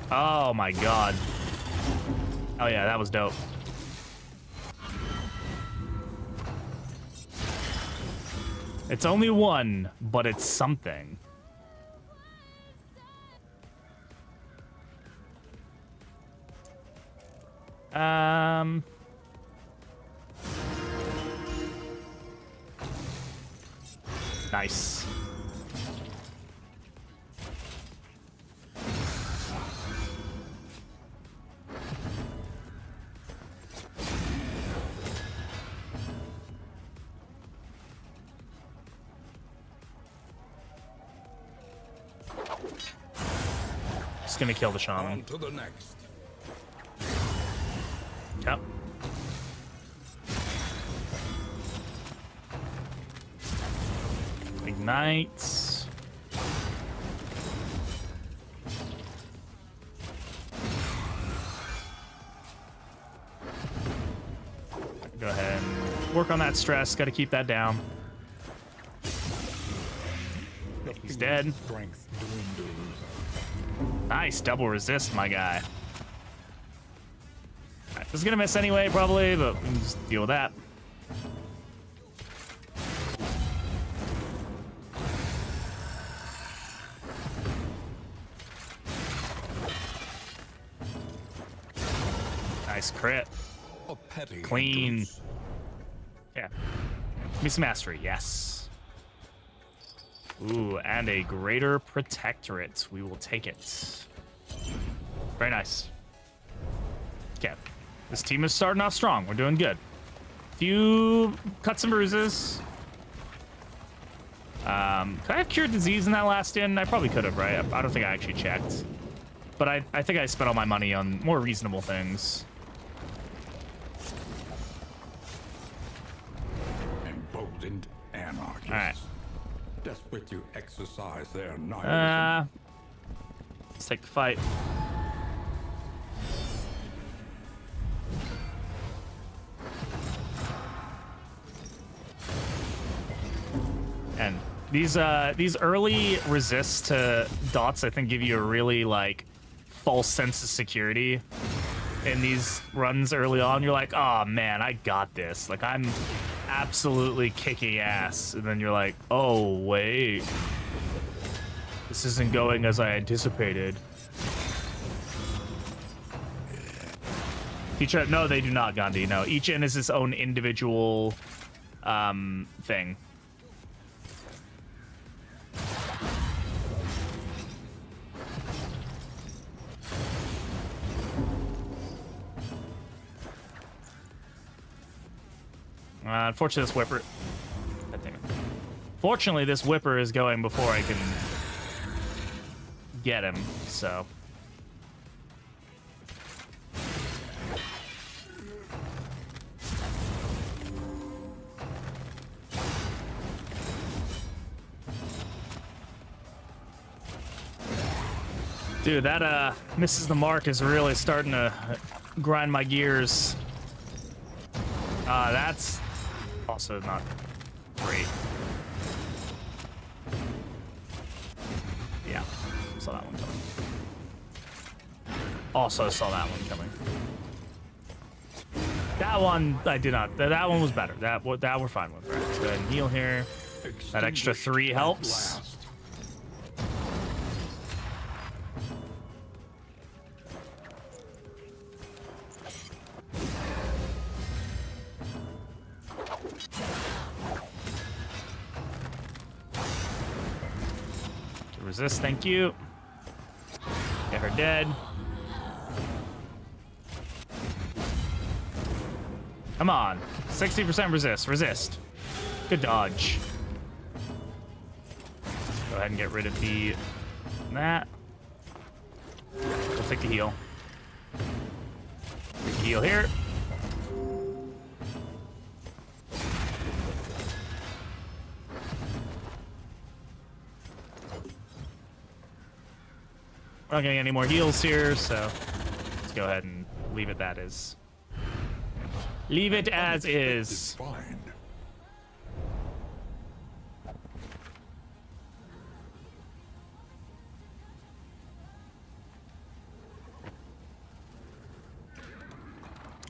Oh my god. Oh yeah, that was dope. It's only one, but it's something. Nice. Just gonna kill the shaman. On to the next. Yep. Ignites. Go ahead and work on that stress. Got to keep that down. He's dead. Strength dwindles. Nice double resist, my guy. Alright, this is gonna miss anyway, probably, but we can just deal with that. Nice crit. A petty Clean. hindrance. Yeah. Give me some mastery, yes. Ooh, and a greater protectorate. We will take it. Very nice. Okay. This team is starting off strong. We're doing good. Few cuts and bruises. Could I have cured disease in that last inn? I probably could have, right? I don't think I actually checked. But I think I spent all my money on more reasonable things. Emboldened anarchists. All right. Desperate to exercise their nihilism. Let's take the fight. And these early resists to dots, I think, give you a really like false sense of security in these runs early on. You're like, oh man, I got this. Like I'm absolutely kicking ass, and then you're like, oh wait, this isn't going as I anticipated. No, they do not, Gandhi. No, each inn is its own individual thing. Unfortunately, this whipper... God damn it. Fortunately, this whipper is going before I can get him, so... Dude, that misses the mark is really starting to grind my gears. That's also not great. Yeah, saw that one coming. Also saw that one coming. That one I did not. That one was better. That we're fine with. Right, let's go ahead and heal here. That extra 3 helps. Resist, thank you. Get her dead. Come on. 60% resist. Resist. Good dodge. Go ahead and get rid of that. We'll take the heal. Take the heal here. We're not getting any more heals here, so let's go ahead and leave it that is. Leave it as is. Find.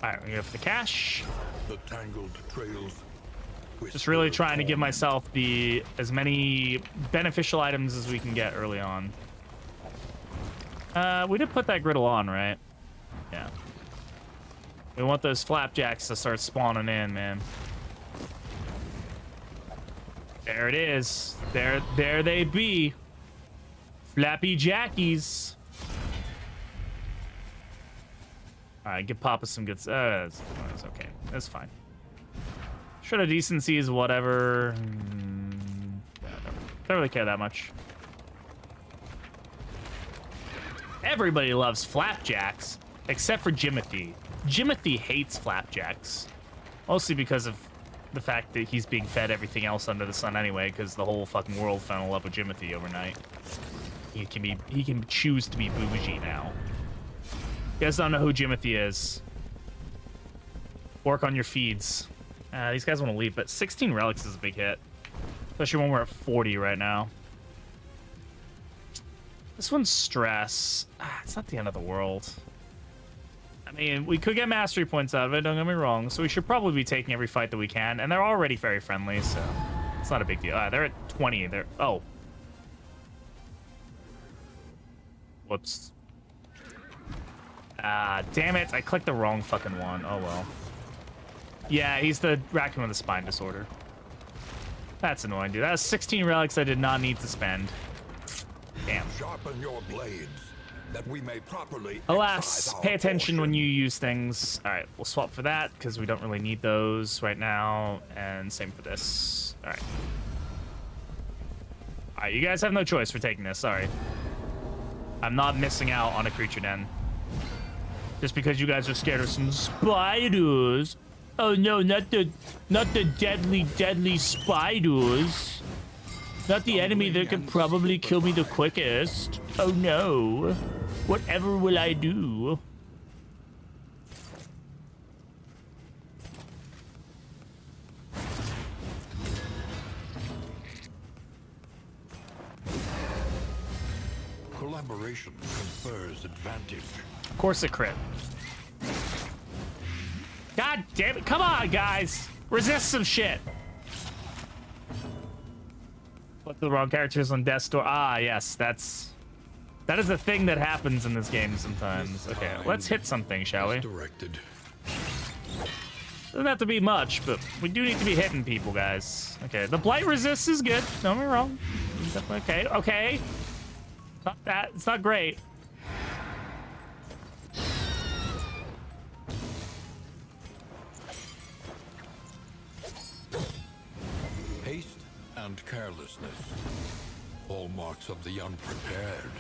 All right, we go for the cash. The tangled trails. Just really trying to give myself as many beneficial items as we can get early on. We did put that griddle on, right? Yeah. We want those flapjacks to start spawning in, man. There it is. There they be. Flappy jackies. All right, give Papa some good. It's okay. That's fine. Shred of decency is whatever. Yeah, don't really care that much. Everybody loves flapjacks, except for Jimothy. Jimothy hates flapjacks, mostly because of the fact that he's being fed everything else under the sun anyway, because the whole fucking world fell in love with Jimothy overnight. He can choose to be bougie now. You guys don't know who Jimothy is. Work on your feeds. These guys want to leave, but 16 relics is a big hit, especially when we're at 40 right now. This one's stress. It's not the end of the world. I mean, we could get mastery points out of it, don't get me wrong, so we should probably be taking every fight that we can, and they're already very friendly, so it's not a big deal. They're at 20. Oh. Whoops. Damn it. I clicked the wrong fucking one. Oh, well. Yeah, he's the raccoon with the spine disorder. That's annoying, dude. That was 16 relics I did not need to spend. Damn. Sharpen your blades, that we may properly. Alas, pay attention when you use things. All right, we'll swap for that because we don't really need those right now, and same for this. All right. All right, you guys have no choice for taking this. Sorry, I'm not missing out on a creature den just because you guys are scared of some spiders. Oh no, not the deadly spiders. Not the enemy that could probably kill me the quickest. Oh no. Whatever will I do? Collaboration confers advantage. Of course it crit. God damn it. Come on, guys. Resist some shit. Put the wrong characters on death's door. Ah, yes, that is a thing that happens in this game sometimes. Okay, let's hit something, shall we? Directed. Doesn't have to be much, but we do need to be hitting people, guys. Okay, the blight resist is good. Don't get me wrong. Okay, okay. Not that. It's not great. and carelessness, hallmarks of the unprepared.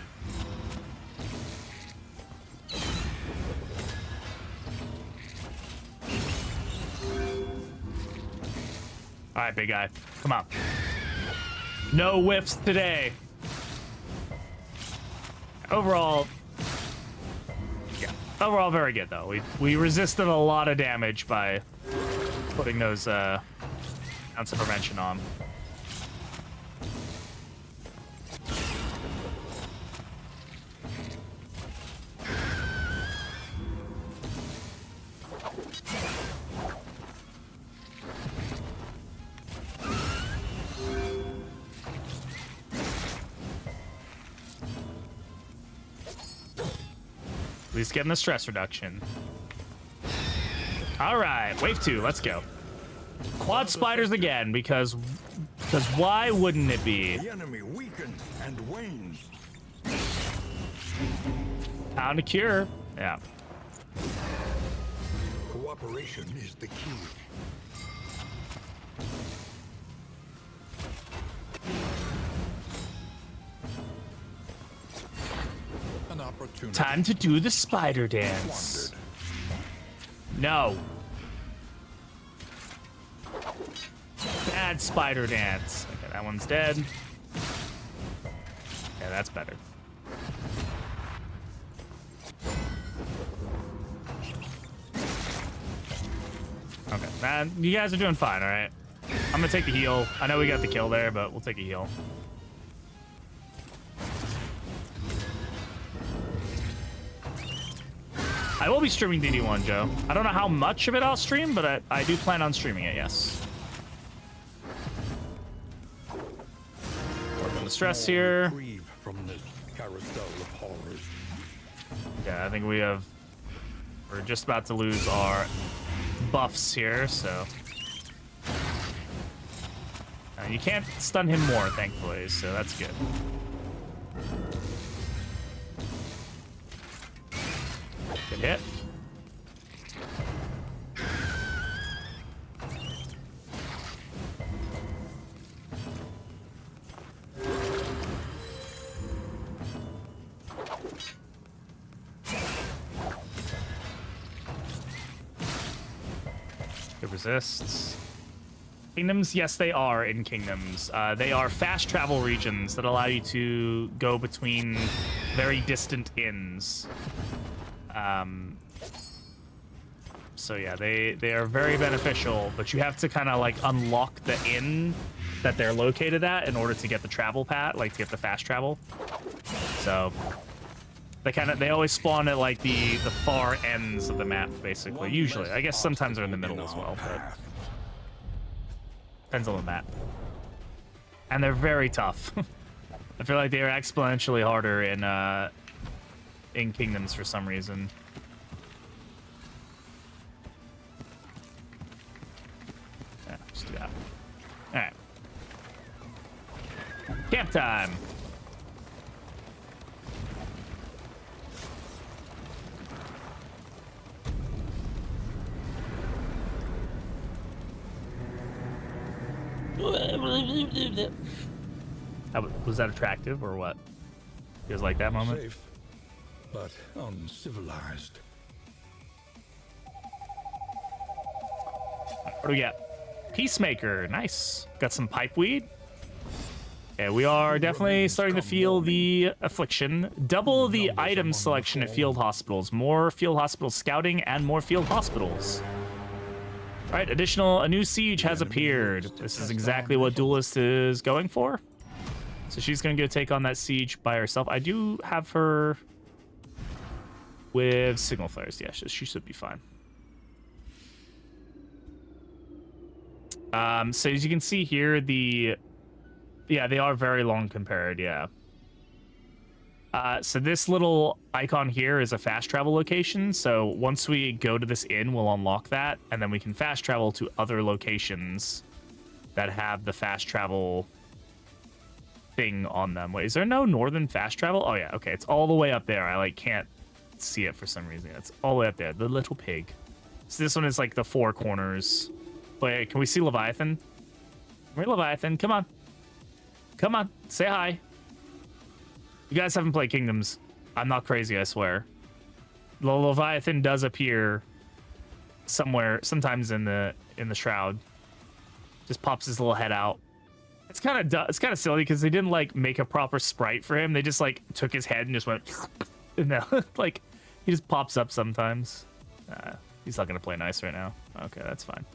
All right, big guy, come on. No whiffs today. Overall, yeah. Overall, very good though. We resisted a lot of damage by putting those ounce of prevention on. At least getting the stress reduction. All right, wave 2, let's go. Quad spiders again, because why wouldn't it be? The enemy weakens and wanes. Pound to cure. Yeah. Cooperation is the key. An opportunity. Time to do the spider dance. No. Bad spider dance. Okay, that one's dead. Yeah, that's better. Okay, man, you guys are doing fine, all right? I'm gonna take the heal. I know we got the kill there, but we'll take a heal. I will be streaming DD1, Joe. I don't know how much of it I'll stream, but I do plan on streaming it, yes. Working the stress here. Reprieve from this carousel of horrors. Yeah, I think we're just about to lose our buffs here, so. You can't stun him more, thankfully, so that's good. Good hit. It resists. Kingdoms, yes, they are in kingdoms. They are fast travel regions that allow you to go between very distant inns. So yeah, they are very beneficial, but you have to kind of like unlock the inn that they're located at in order to get the travel path, like to get the fast travel. So they always spawn at like the far ends of the map, basically. Usually, I guess sometimes they're in the middle as well, but depends on the map. And they're very tough. I feel like they are exponentially harder in kingdoms for some reason. Yeah, just do that. All right. Camp time. Was that attractive or what? You guys like that moment? Safe, but uncivilized. What do we got? Peacemaker, nice. Got some pipeweed. Yeah, we are definitely starting to feel the affliction. Double the item selection at field hospitals. More field hospital scouting and more field hospitals. All right, a new siege has appeared. This is exactly what Duelist is going for. So she's gonna go take on that siege by herself. I do have her with signal flares. Yeah, she should be fine. So as you can see here, they are very long compared, yeah. So this little icon here is a fast travel location. So once we go to this inn, we'll unlock that, and then we can fast travel to other locations that have the fast travel thing on them. Wait, is there no northern fast travel? Oh yeah, okay, it's all the way up there. I like can't see it for some reason. It's all the way up there, the little pig. So this one is like the four corners. Wait, can we see Leviathan? Where Leviathan? Come on. Come on, say hi. You guys haven't played Kingdoms. I'm not crazy, I swear. The Leviathan does appear somewhere, sometimes in the shroud. Just pops his little head out. It's kind of silly because they didn't like make a proper sprite for him. They just like took his head and just went. No, like he just pops up sometimes. He's not gonna play nice right now. Okay, that's fine.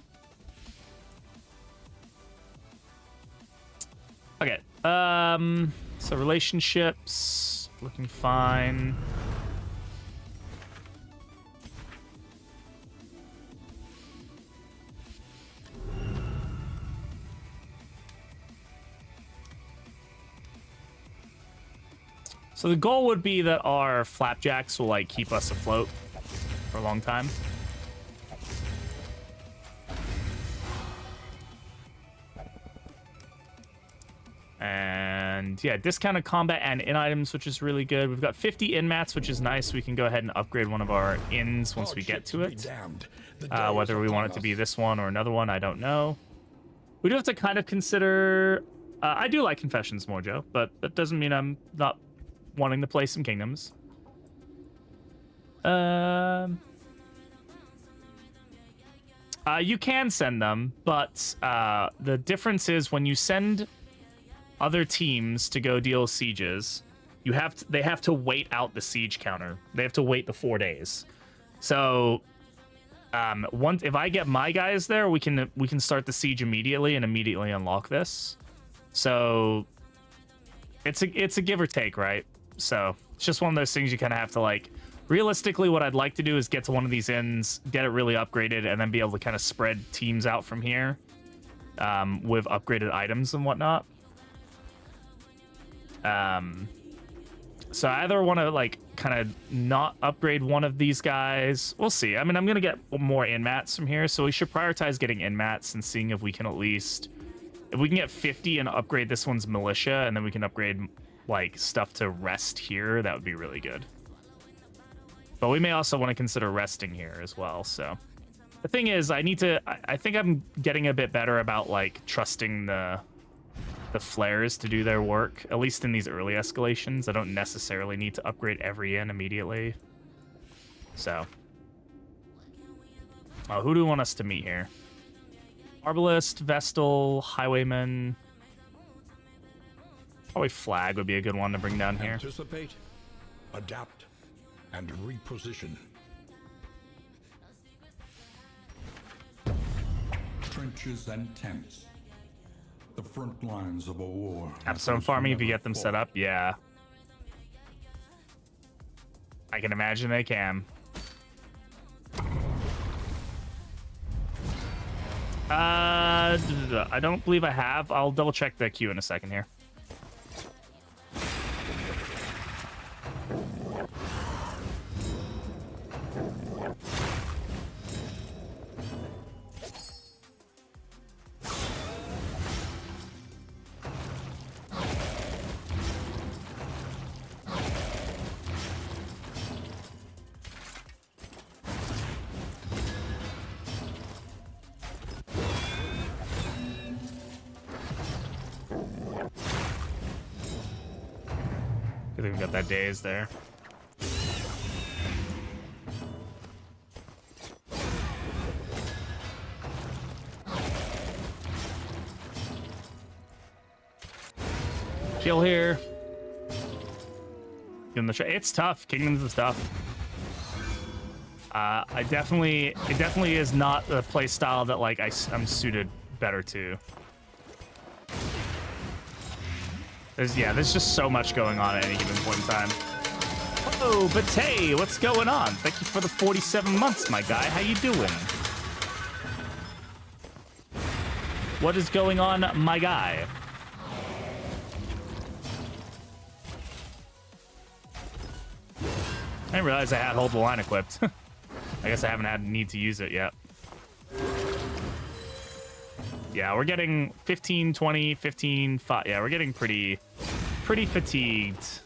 Okay. So relationships looking fine. So the goal would be that our flapjacks will like keep us afloat for a long time. And yeah, discounted combat and in items, which is really good. We've got 50 in mats, which is nice. We can go ahead and upgrade one of our inns once we get to it. Whether we want it to be this one or another one, I don't know. We do have to kind of consider... I do like Confessions more, Joe, but that doesn't mean I'm not wanting to play some Kingdoms. You can send them, but the difference is when you send other teams to go deal sieges, they have to wait out the siege counter. They have to wait the 4 days. So if I get my guys there, we can start the siege immediately and immediately unlock this. So it's a give or take, right? So it's just one of those things you kind of have to like. Realistically, what I'd like to do is get to one of these inns, get it really upgraded, and then be able to kind of spread teams out from here with upgraded items and whatnot. So I either want to like kind of not upgrade one of these guys. We'll see. I mean, I'm gonna get more in mats from here, so we should prioritize getting in mats and seeing if we can at least, if we can get 50 and upgrade this one's militia, and then we can upgrade like stuff to rest here. That would be really good. But we may also want to consider resting here as well. So the thing is, I think I'm getting a bit better about like trusting the flares to do their work, at least in these early escalations. I don't necessarily need to upgrade every inn immediately. So who do we want us to meet here? Arbalist, Vestal, Highwayman. Probably Flag would be a good one to bring down here. Anticipate, adapt, and reposition. Trenches and tents. The front lines of a war. Capstone farming if you get them set up, yeah. I can imagine they can. I don't believe I have. I'll double check the queue in a second here. I think we got that daze there. Kill here. It's tough. Kingdoms is tough. It definitely is not the play style that like I'm suited better to. There's just so much going on at any given point in time. Oh, but hey, what's going on? Thank you for the 47 months, my guy. How you doing? What is going on, my guy? I didn't realize I had Hold the Line equipped. I guess I haven't had need to use it yet. Yeah, we're getting 15, 20, 15, 5. Yeah, we're getting pretty fatigued.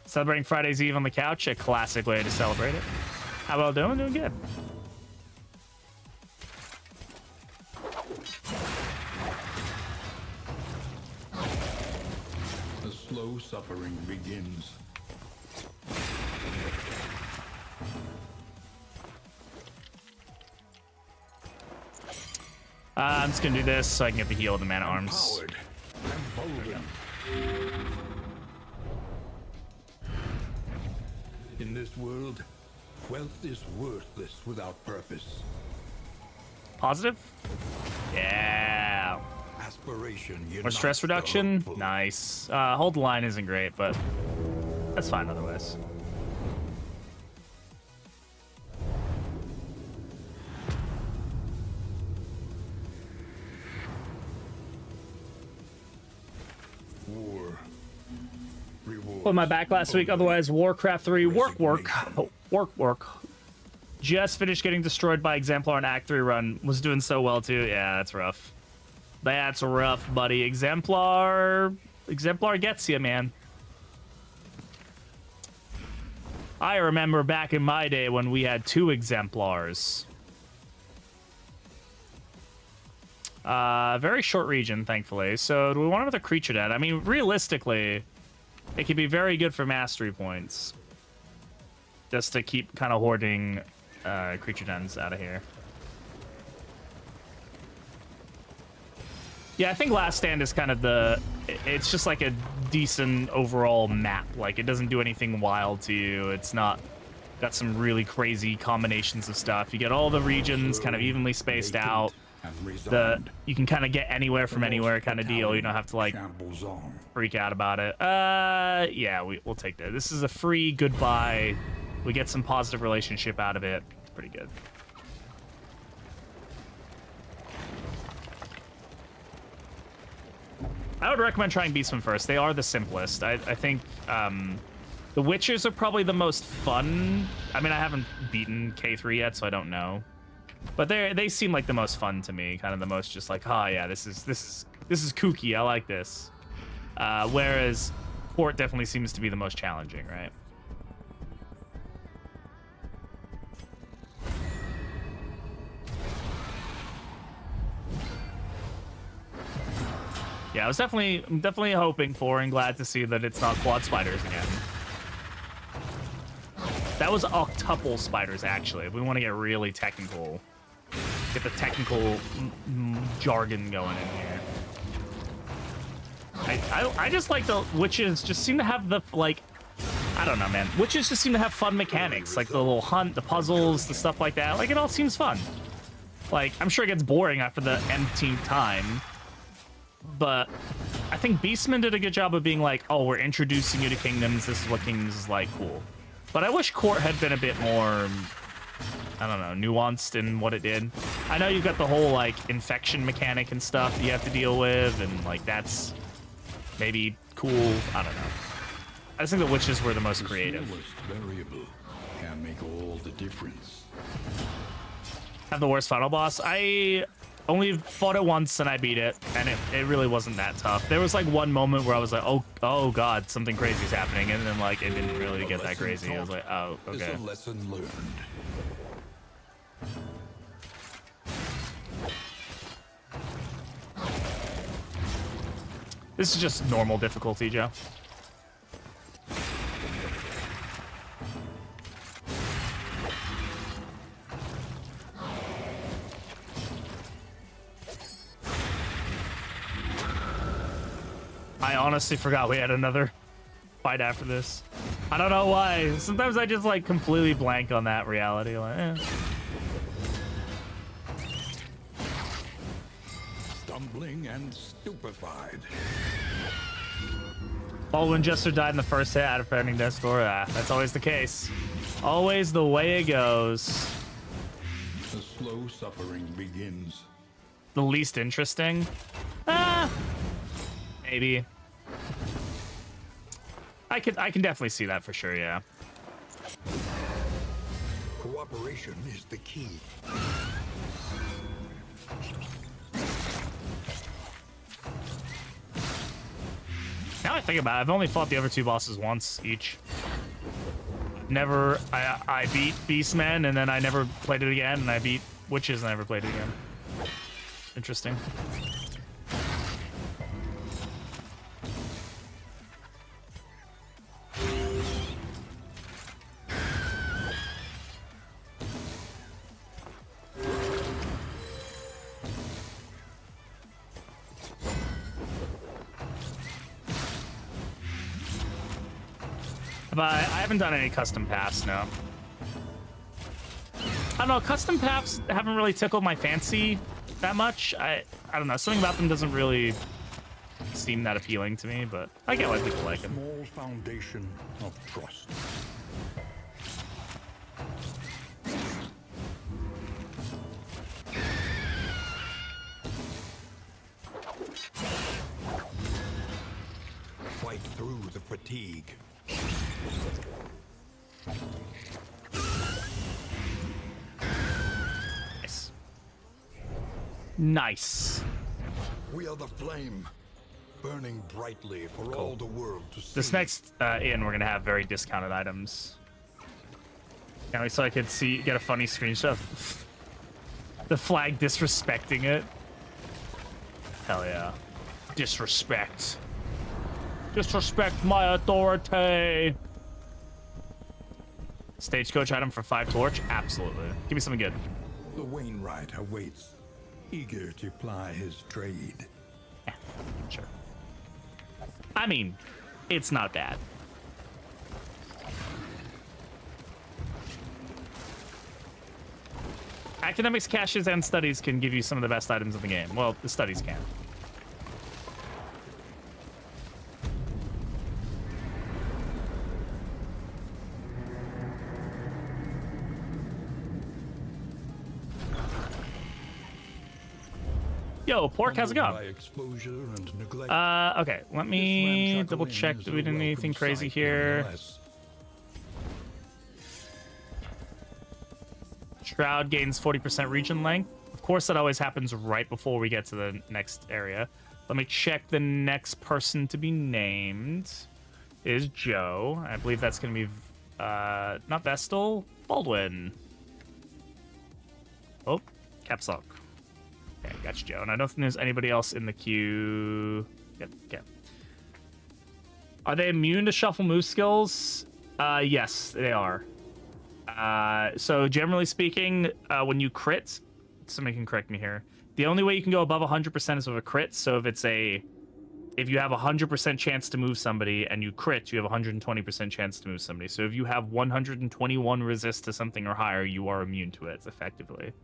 Celebrating Friday's Eve on the couch, a classic way to celebrate it. How about doing? Doing good. slow suffering begins. I'm just gonna do this so I can get the heal of the man at arms. Empowered, emboldened. In this world, wealth is worthless without purpose. Positive? Yeah. Aspiration More unites stress the reduction? hopeful. Nice. Hold the line isn't great, but that's fine otherwise. War. Reward. Put my back last week. Otherwise, Warcraft 3 work. Just finished getting destroyed by Exemplar in Act 3 run. Was doing so well too. Yeah, that's rough. That's rough, buddy. Exemplar gets you, man. I remember back in my day when we had 2 Exemplars. Very short region, thankfully. So do we want another creature dead? I mean, realistically, it could be very good for mastery points. Just to keep kind of hoarding creature dens out of here. Yeah, I think Last Stand is kind of it's just like a decent overall map. Like, it doesn't do anything wild to you. It's not got some really crazy combinations of stuff. You get all the regions kind of evenly spaced out. You can kind of get anywhere from anywhere kind of deal. You don't have to like freak out about it. Yeah, we'll take that. This is a free goodbye. We get some positive relationship out of it. It's pretty good. I would recommend trying Beastmen first. They are the simplest. I think the Witchers are probably the most fun. I mean, I haven't beaten K3 yet, so I don't know. But they seem like the most fun to me. Kind of the most just like, oh yeah, this is kooky. I like this. Whereas Court definitely seems to be the most challenging, right? Yeah, I was definitely hoping for and glad to see that it's not quad spiders again. That was octuple spiders, actually. If we want to get really technical, get the technical jargon going in here. I just like the witches just seem to have the, like, I don't know, man. Witches just seem to have fun mechanics, like the little hunt, the puzzles, the stuff like that. Like, it all seems fun. Like, I'm sure it gets boring after the nth time, but I think Beastman did a good job of being like, oh, we're introducing you to kingdoms. This is what kingdoms is like. Cool. But I wish Court had been a bit more, I don't know, nuanced in what it did. I know you've got the whole, like, infection mechanic and stuff you have to deal with, and, like, that's maybe cool. I don't know. I just think the witches were the most creative. The slowest variable can make all the difference. Have the worst final boss. I only fought it once and I beat it, and it really wasn't that tough. There was like one moment where I was like, oh god, something crazy is happening, and then like it didn't really get that crazy. I was like, oh, okay. It's a lesson learned. This is just normal difficulty, Joe. I honestly forgot we had another fight after this. I don't know why. Sometimes I just like completely blank on that reality. Like, Stumbling and stupefied. Baldwin Jester died in the first hit out of pending death score. That's always the case. Always the way it goes. The slow suffering begins. The least interesting? Maybe. I can definitely see that for sure, yeah. Cooperation is the key. Now I think about it, I've only fought the other 2 bosses once each. I beat Beastmen and then I never played it again, and I beat Witches and I never played it again. Interesting. I haven't done any custom paths, no. I don't know, custom paths haven't really tickled my fancy that much. I don't know, something about them doesn't really seem that appealing to me, but I get why people like them. Small foundation of trust. Fight through the fatigue. Nice. Nice. We are the flame, burning brightly for all the world to see. This next inn, we're gonna have very discounted items. Can't wait so I could get a funny screenshot. The flag disrespecting it. Hell yeah. Disrespect. Disrespect my authority. Stagecoach item for 5 torch? Absolutely. Give me something good. The Wainwright awaits, eager to ply his trade. Yeah, sure. I mean, it's not bad. Academics, caches, and studies can give you some of the best items in the game. Well, the studies can. Yo, Pork, how's it going? By exposure and neglect, Okay, let me double check that we didn't anything crazy here. Shroud gains 40% region length. Of course, that always happens right before we get to the next area. Let me check the next person to be named is Joe. I believe that's going to be, not Vestal, Baldwin. Oh, Caps Lock. Okay, gotcha, Joe. And I don't think there's anybody else in the queue. Yep. Are they immune to shuffle move skills? Yes, they are. So generally speaking, when you crit, somebody can correct me here. The only way you can go above 100% is with a crit. So if you have a 100% chance to move somebody and you crit, you have a 120% chance to move somebody. So if you have 121 resist to something or higher, you are immune to it effectively.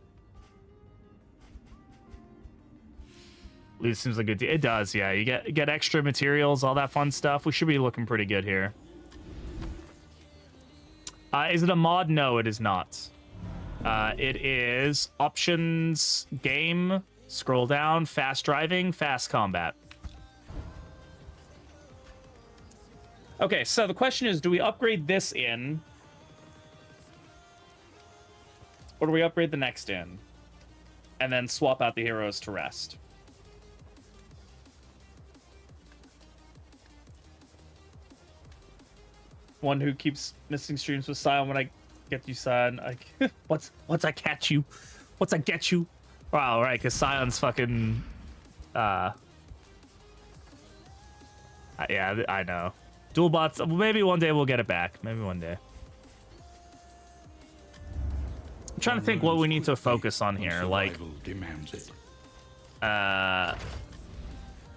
At least it seems like a good deal. It does, yeah. You get extra materials, all that fun stuff. We should be looking pretty good here. Is it a mod? No, it is not. It is options, game, scroll down, fast driving, fast combat. Okay, so the question is, do we upgrade this in? Or do we upgrade the next in? And then swap out the heroes to rest? One who keeps missing streams with Sion when I get you, Sion. What's I catch you? What's I get you? Wow, right, because Sion's fucking... yeah, I know. Dual bots, maybe one day we'll get it back. Maybe one day. I'm trying to think what we need to focus on here. Like, demands it.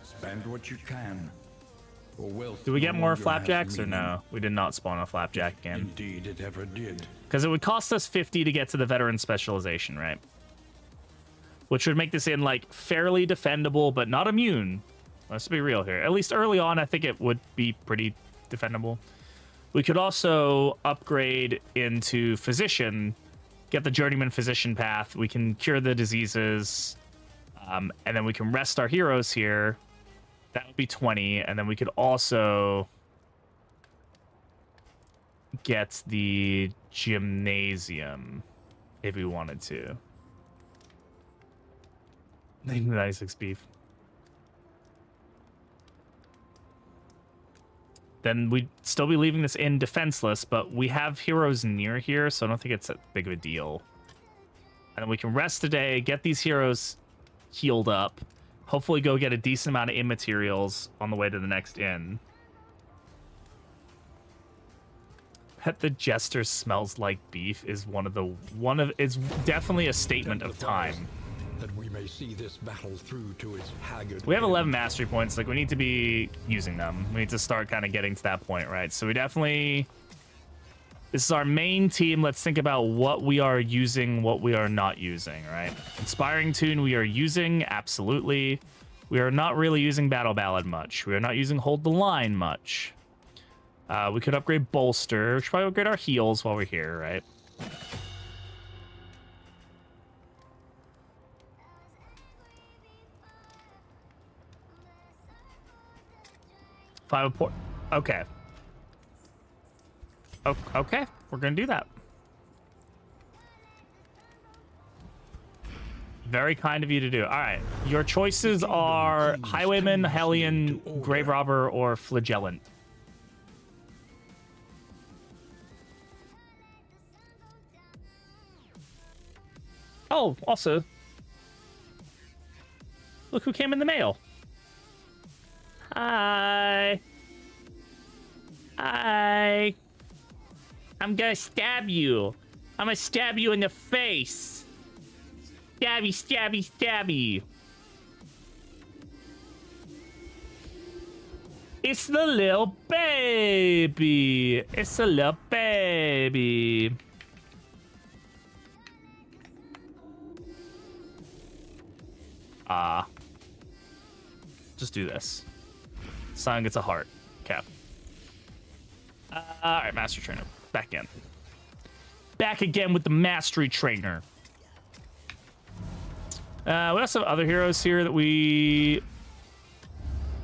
Spend what you can. Do we get more flapjacks or no? We did not spawn a flapjack again. Indeed, it ever did. Because it would cost us 50 to get to the veteran specialization, right? Which would make this in like fairly defendable, but not immune. Let's be real here. At least early on, I think it would be pretty defendable. We could also upgrade into physician, get the journeyman physician path. We can cure the diseases, and then we can rest our heroes here. That would be 20, and then we could also get the gymnasium if we wanted to. 96 beef. Then we'd still be leaving this inn defenseless, but we have heroes near here, so I don't think it's that big of a deal. And then we can rest today, get these heroes healed up. Hopefully go get a decent amount of immaterials on the way to the next inn. Pet the Jester smells like beef is it's definitely a statement of time. That we may may see this battle through to its haggard We have end. 11 mastery points. Like, we need to be using them. We need to start kind of getting to that point, right? So we definitely... This is our main team. Let's think about what we are using, what we are not using, right? Inspiring Tune we are using, absolutely. We are not really using Battle Ballad much. We are not using Hold the Line much. We could upgrade Bolster. We should probably upgrade our heals while we're here, right? Five port. Okay. Okay, we're gonna do that. Very kind of you to do. All right, your choices are Highwayman, Hellion, Grave Robber, or Flagellant. Oh, also, look who came in the mail. Hi. Hi. I'm gonna stab you. I'm gonna stab you in the face. Stabby, stabby, stabby. It's the little baby. It's a little baby. Just do this. Sign gets a heart. Cap. All right, Master Trainer. Back in. Back again with the Mastery Trainer. We also have other heroes here that we...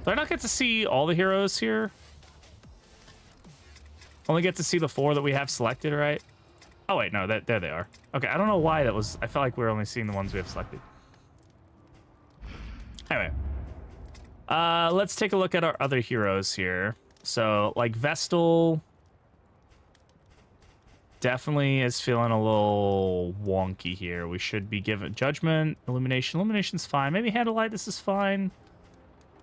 Do I not get to see all the heroes here? Only get to see the 4 that we have selected, right? Oh, wait, no, there they are. Okay, I don't know why that was... I felt like we were only seeing the ones we have selected. Anyway. Let's take a look at our other heroes here. So, like, Vestal... Definitely is feeling a little wonky here. We should be given Judgment, Illumination. Illumination's fine. Maybe Handleitis is fine.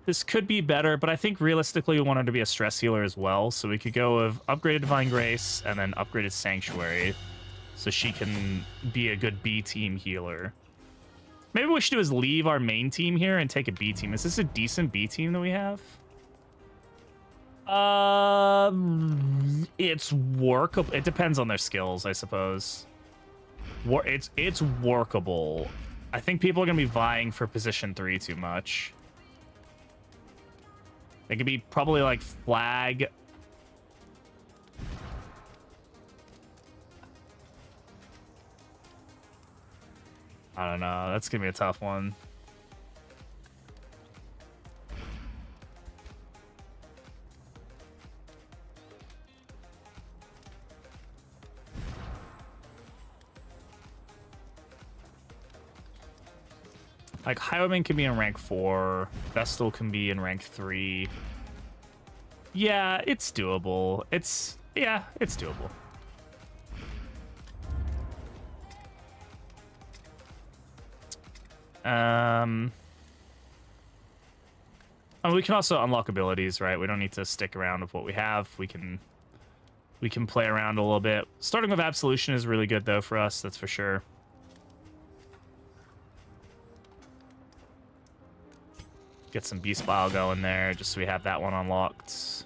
This could be better, but I think realistically we want her to be a stress healer as well. So we could go with upgraded Divine Grace and then upgraded Sanctuary. So she can be a good B team healer. Maybe what we should do is leave our main team here and take a B team. Is this a decent B team that we have? It's workable. It depends on their skills, I suppose. It's workable. I think people are gonna be vying for position 3 too much. It could be probably like Flag. I don't know. That's gonna be a tough one. Like, Highwayman can be in rank 4. Vestal can be in rank 3. Yeah, it's doable. It's doable. We can also unlock abilities, right? We don't need to stick around with what we have. We can play around a little bit. Starting with Absolution is really good, though, for us. That's for sure. Get some Beast Bile going there, just so we have that one unlocked.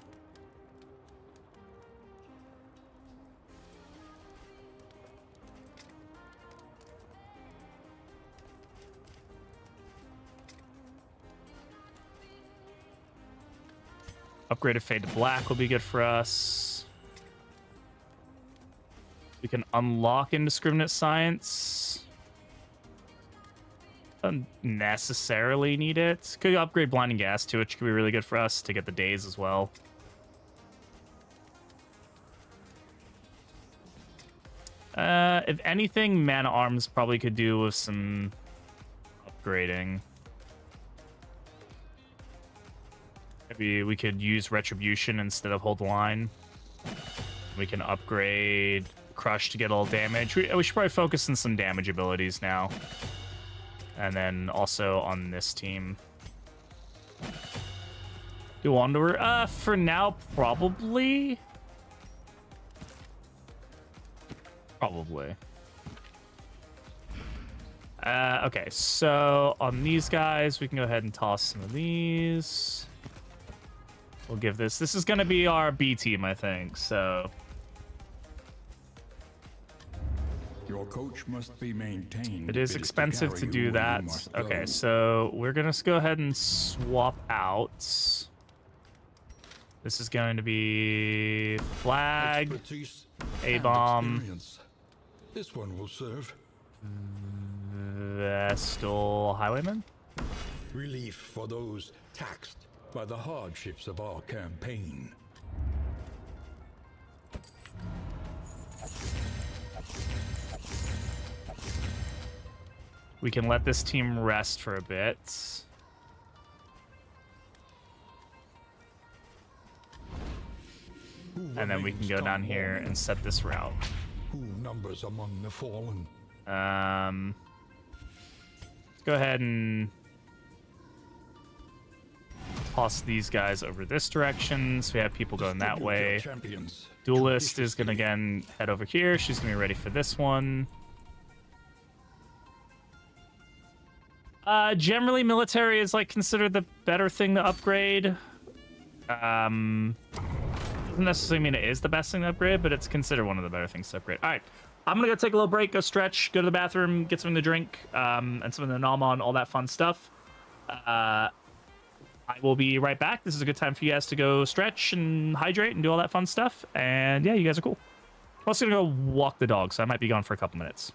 Upgraded Fade to Black will be good for us. We can unlock Indiscriminate Science. Doesn't necessarily need it. Could upgrade Blinding Gas too, which could be really good for us to get the days as well. If anything, Mana Arms probably could do with some upgrading. Maybe we could use Retribution instead of Hold the Line. We can upgrade Crush to get all damage. We should probably focus on some damage abilities now. And then also on this team. Do Wanderer? For now, probably. Okay, so on these guys, we can go ahead and toss some of these. We'll give this. This is going to be our B team, I think. So Your coach must be maintained. it is fit expensive carry to you do where you that. must Okay, go. so we're going to go ahead and swap out. This is going to be flag, Expertise A and bomb, experience. This one will serve. Vestal Highwayman. Relief for those taxed by the hardships of our campaign. We can let this team rest for a bit. And then we can go down here and set this route. Who numbers among the fallen? Go ahead and toss these guys over this direction. So we have people going that Distribute your way. champions Duelist is going to judiciously. again head over here. She's going to be ready for this one. Generally, military is like considered the better thing to upgrade. Doesn't necessarily mean it is the best thing to upgrade, but it's considered one of the better things to upgrade. All right, I'm gonna go take a little break, go stretch, go to the bathroom, get something to drink, and something to nom on, all that fun stuff. I will be right back. This is a good time for you guys to go stretch and hydrate and do all that fun stuff. And yeah, you guys are cool. I'm also gonna go walk the dog, so I might be gone for a couple minutes.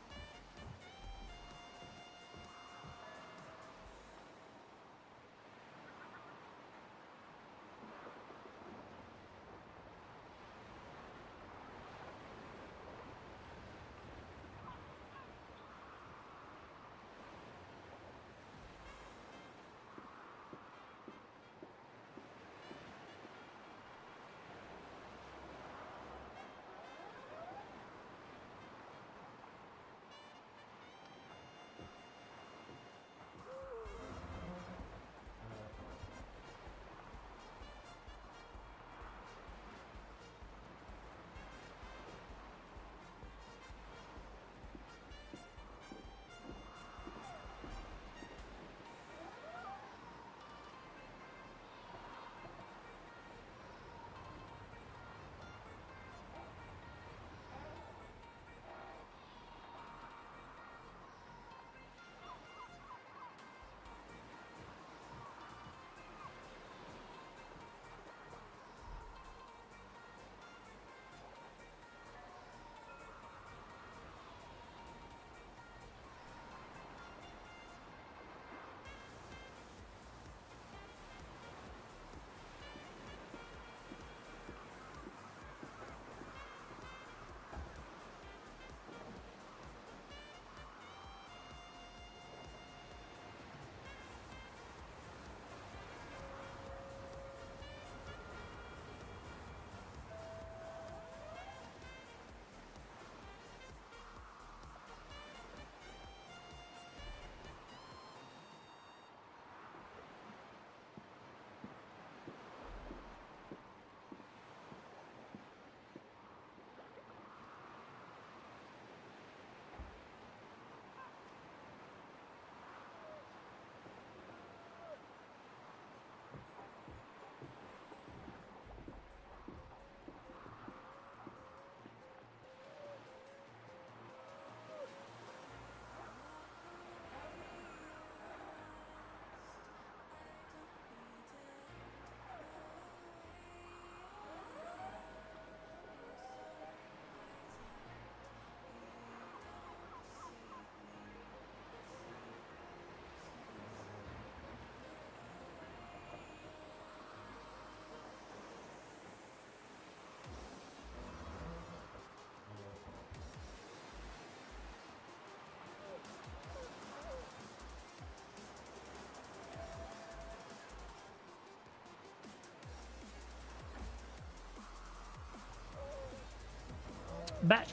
Back.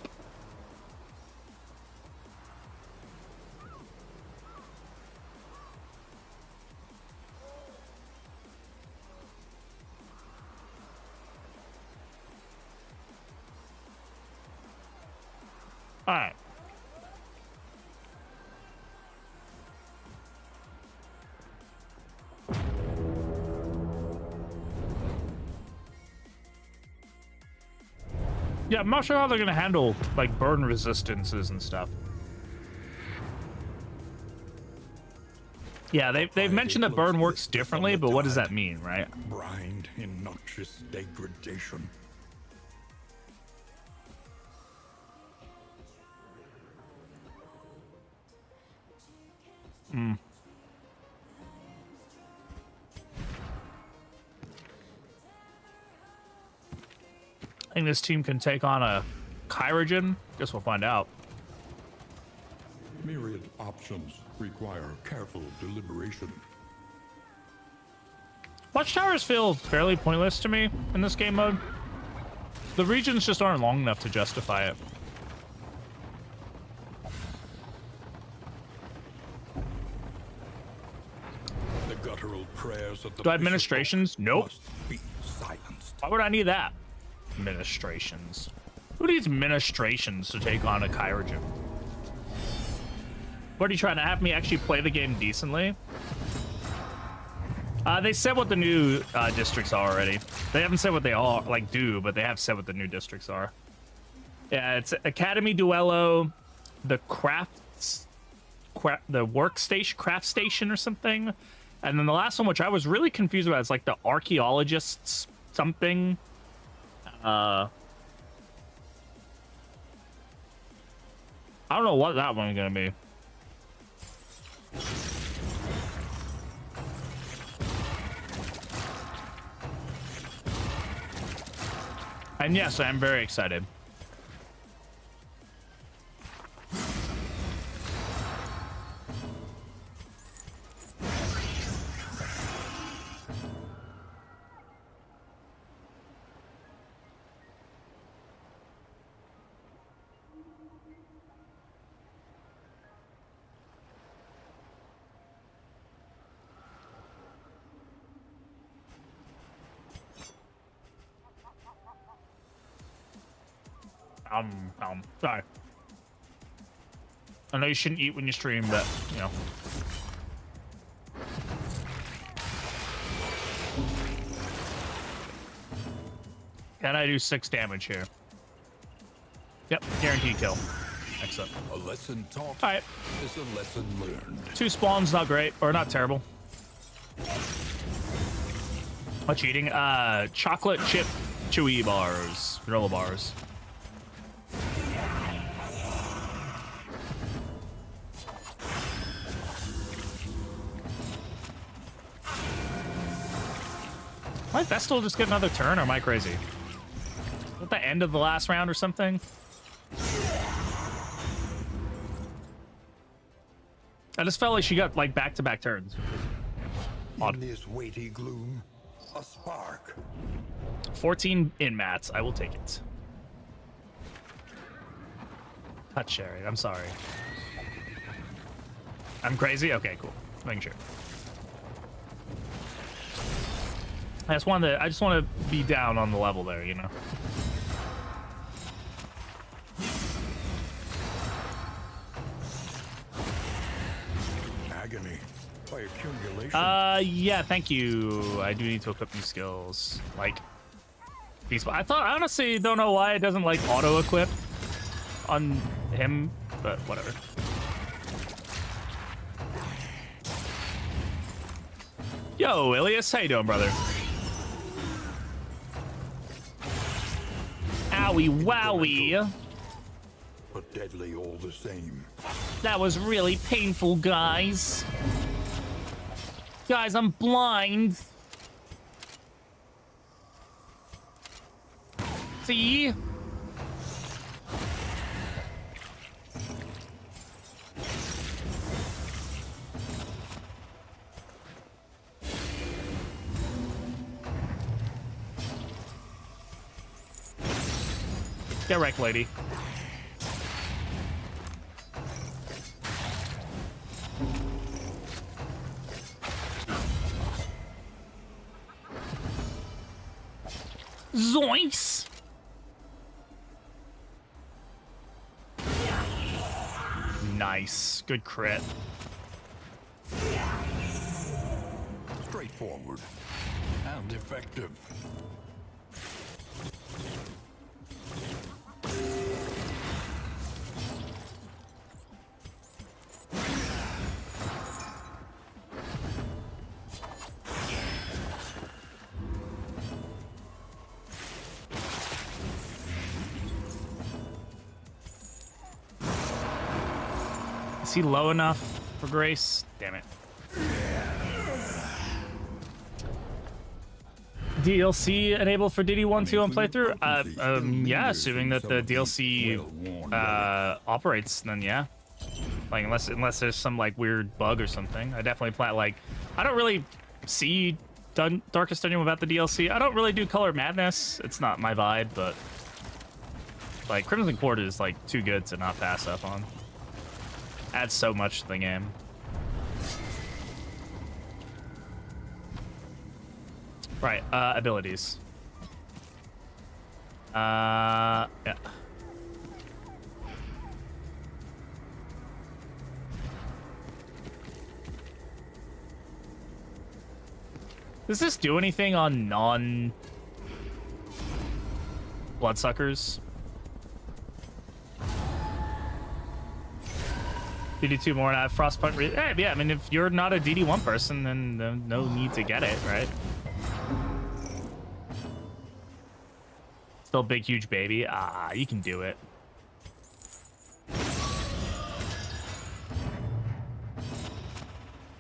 All right. Yeah, I'm not sure how they're gonna handle like burn resistances and stuff. Yeah, they've mentioned that burn works differently, but what does that mean, right? Brined in noxious degradation. I think this team can take on a Kyrogen. Guess we'll find out. Myriad options require careful deliberation. Watchtowers feel fairly pointless to me in this game mode. The regions just aren't long enough to justify it. The guttural prayers of the Do I have administrations? Nope. must be silenced. Why would I need that? Administrations. Who needs administrations to take on a Kyrogen? What are you trying to have me actually play the game decently? They said what the new districts are already. They haven't said what they all like do, but they have said what the new districts are. Yeah, it's Academy Duello, the the workstation, craft station or something, and then the last one, which I was really confused about, is like the archaeologists something. I don't know what that one's gonna be. And yes, I am very excited. Sorry. I know you shouldn't eat when you stream, but, you know. Can I do 6 damage here? Yep, guaranteed kill. Excellent. A lesson taught Alright. is a lesson learned. 2 spawns, not great, or not terrible. What you eating? Chocolate chip chewy bars. Granola bars. Might Vestal just get another turn, or am I crazy? At the end of the last round or something? I just felt like she got like back-to-back turns. Odd. In this weighty gloom, a spark. 14 in mats. I will take it. Touch Sherry. I'm sorry. I'm crazy? Okay, cool. Making sure. I just want to be down on the level there, you know. Agony by accumulation. Yeah, thank you. I do need to equip these skills. Like, these. I honestly don't know why it doesn't like auto equip on him, but whatever. Yo, Ilias, how you doing, brother? Owie wowie. But deadly all the same. That was really painful, guys. Guys, I'm blind. See? Get wrecked, lady. Zoinks! Nice. Good crit. Straightforward and effective. Is he low enough for Grace? Damn it. DLC enabled for DD1 2 on playthrough? Yeah, assuming that the DLC operates, then yeah. Like unless there's some like weird bug or something. I definitely plan like I don't really see Darkest Dungeon without the DLC. I don't really do Color Madness. It's not my vibe, but like Crimson Court is like too good to not pass up on. Adds so much to the game. Right, abilities. Yeah. Does this do anything on non-bloodsuckers? DD2 more and I have Frostpunch. Yeah, I mean, if you're not a DD1 person, then no need to get it, right? Still big, huge baby. Ah, you can do it.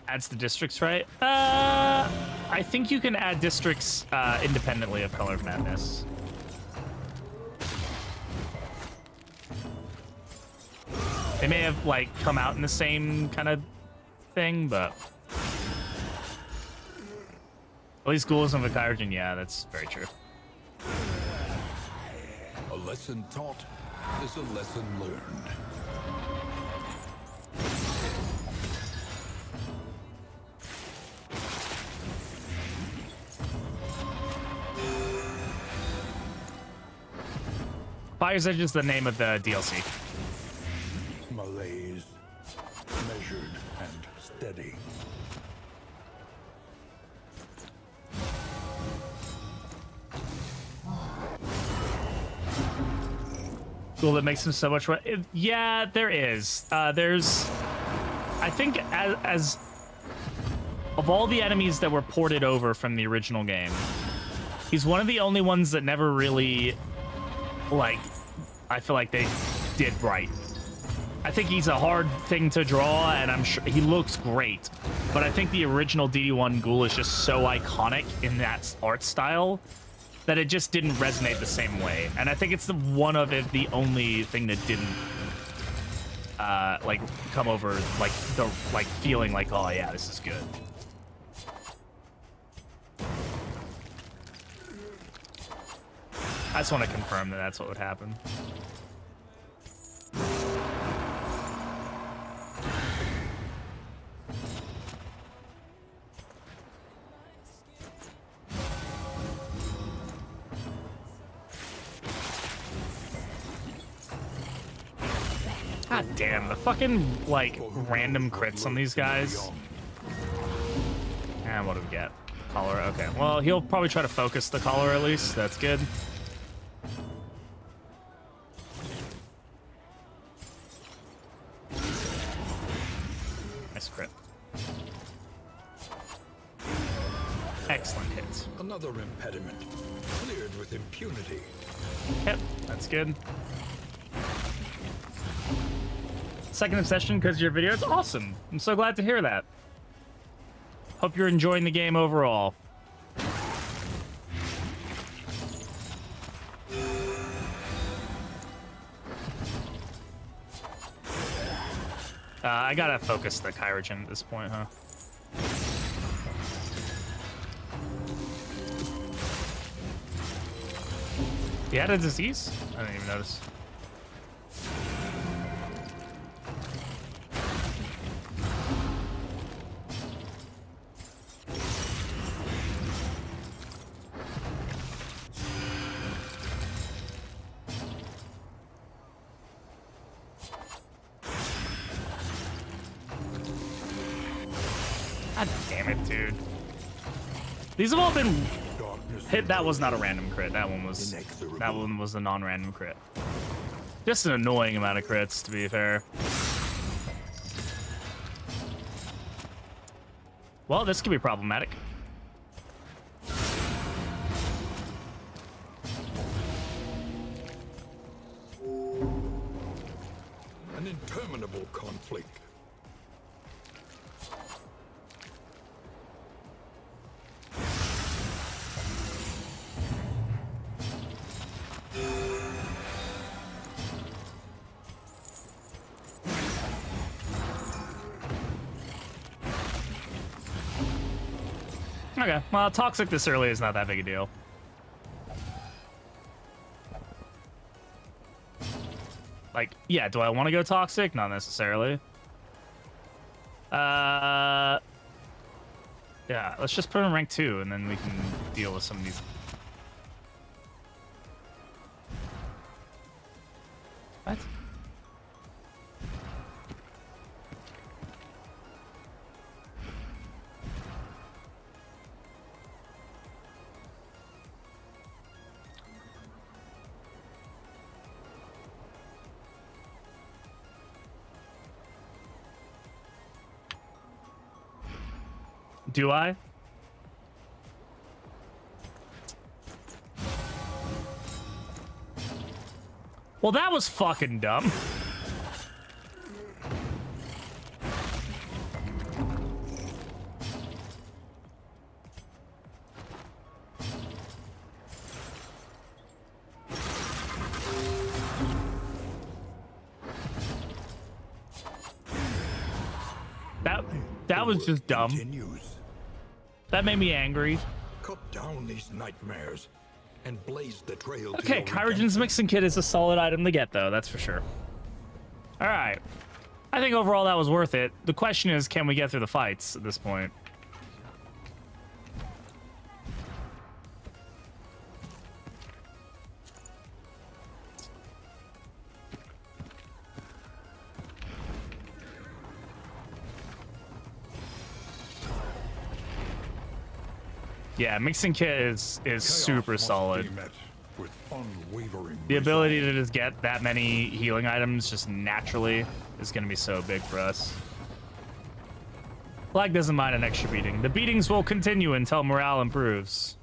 Adds the districts, right? I think you can add districts independently of Color of Madness. They may have like come out in the same kind of thing, but at least Ghouls and Vikairjin, yeah, that's very true. A lesson taught is a lesson learned. Fire's Edge is the name of the DLC. Malaise, measured and steady. Cool, that makes him so much more. Yeah, there is. There's, I think, as of all the enemies that were ported over from the original game, he's one of the only ones that never really, like, I feel like they did right. I think he's a hard thing to draw, and I'm sure he looks great. But I think the original DD1 Ghoul is just so iconic in that art style that it just didn't resonate the same way. And I think it's the only thing that didn't like come over like the feeling like, oh yeah, this is good. I just want to confirm that that's what would happen. God damn, the fucking, like, random crits on these guys. And what do we get? Collar, okay. Well, he'll probably try to focus the collar at least. That's good. Nice crit. Excellent hits. Another impediment, cleared with impunity. Yep, that's good. Second obsession because of your video. It's awesome. I'm so glad to hear that. Hope you're enjoying the game overall. I gotta focus the Kyrogen at this point, huh? He had a disease? I didn't even notice. God damn it, dude. These have all been hit. That was not a random crit. That one was a non-random crit. Just an annoying amount of crits, to be fair. Well, this could be problematic. An interminable conflict, Okay, well, toxic this early is not that big a deal. Like, yeah, do I want to go toxic? Not necessarily. Yeah, let's just put him in rank 2, and then we can deal with some of these. What? Do I? Well, that was fucking dumb. That was just dumb. Continues. That made me angry. Cut down these nightmares and blaze the trail to Okay, your Kyrogen's redemption. Mixing Kit is a solid item to get, though. That's for sure. All right. I think overall that was worth it. The question is, can we get through the fights at this point? Yeah, Mixing Kit is Chaos super must solid. be met with unwavering The ability resolve. to just get that many healing items just naturally is going to be so big for us. Flag doesn't mind an extra beating. The beatings will continue until morale improves.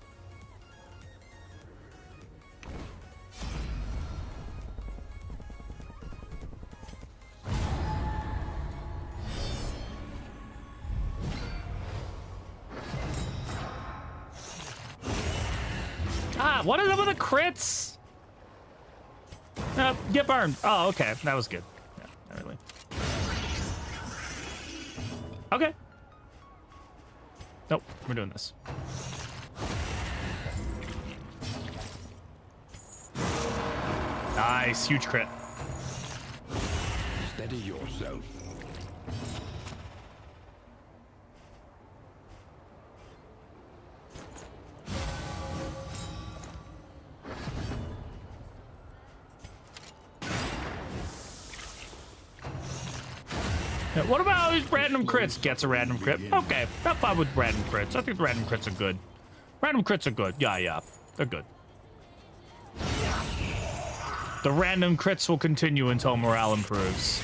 Ah, what is up with the crits? Get burned. Oh, okay. That was good. Yeah, not really. Okay. Nope, we're doing this. Nice, huge crit. Steady yourself. Yeah, what about these random crits? Gets a random crit. Okay, not fine with random crits. I think the random crits are good. Random crits are good. Yeah, they're good. The random crits will continue until morale improves.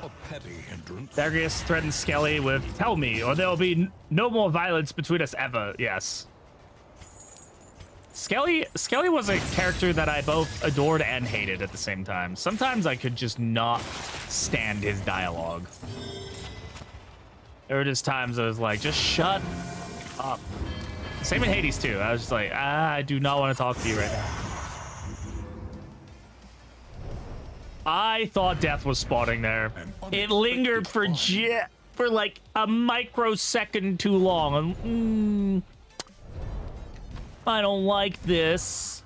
A petty hindrance. Darius threatens Skelly with, "Tell me, or there will be no more violence between us ever." Yes. Skelly was a character that I both adored and hated at the same time. Sometimes I could just not stand his dialogue. There were just times I was like, just shut up. Same in Hades too. I was just like, I do not want to talk to you right now. I thought death was spawning there. It lingered for like a microsecond too long. I don't like this.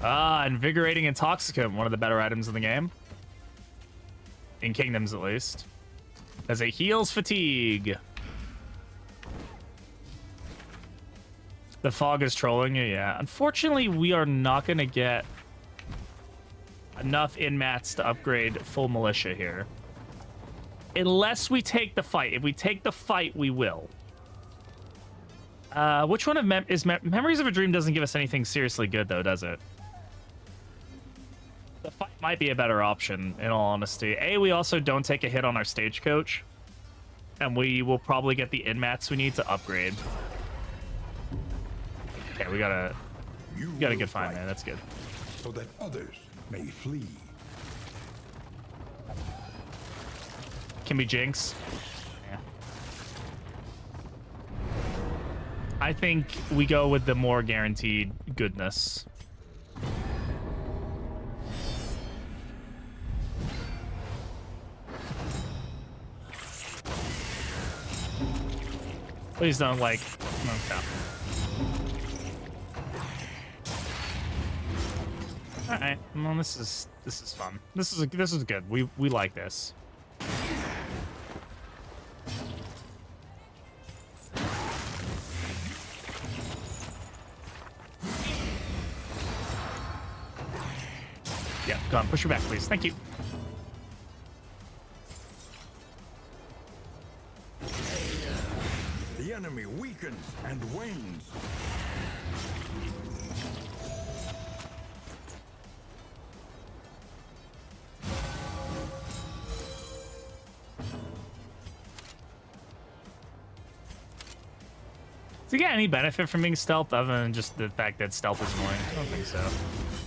Invigorating Intoxicant, one of the better items in the game. In Kingdoms, at least. As it heals fatigue. The fog is trolling you, yeah. Unfortunately, we are not going to get enough in-mats to upgrade full militia here. Unless we take the fight. If we take the fight, we will. Which one of Memories of a Dream doesn't give us anything seriously good, though, does it? The fight might be a better option, in all honesty. We also don't take a hit on our stagecoach. And we will probably get the in-mats we need to upgrade. Okay, we got a good find there. That's good. So that others may flee. Can be Jinx. Yeah. I think we go with the more guaranteed goodness. Please don't like. Okay. All right. Well, this is fun. This is good. We like this. Yeah, go on. Push her back, please. Thank you. The enemy weakens and wanes. Does he get any benefit from being stealth other than just the fact that stealth is annoying? I don't think so.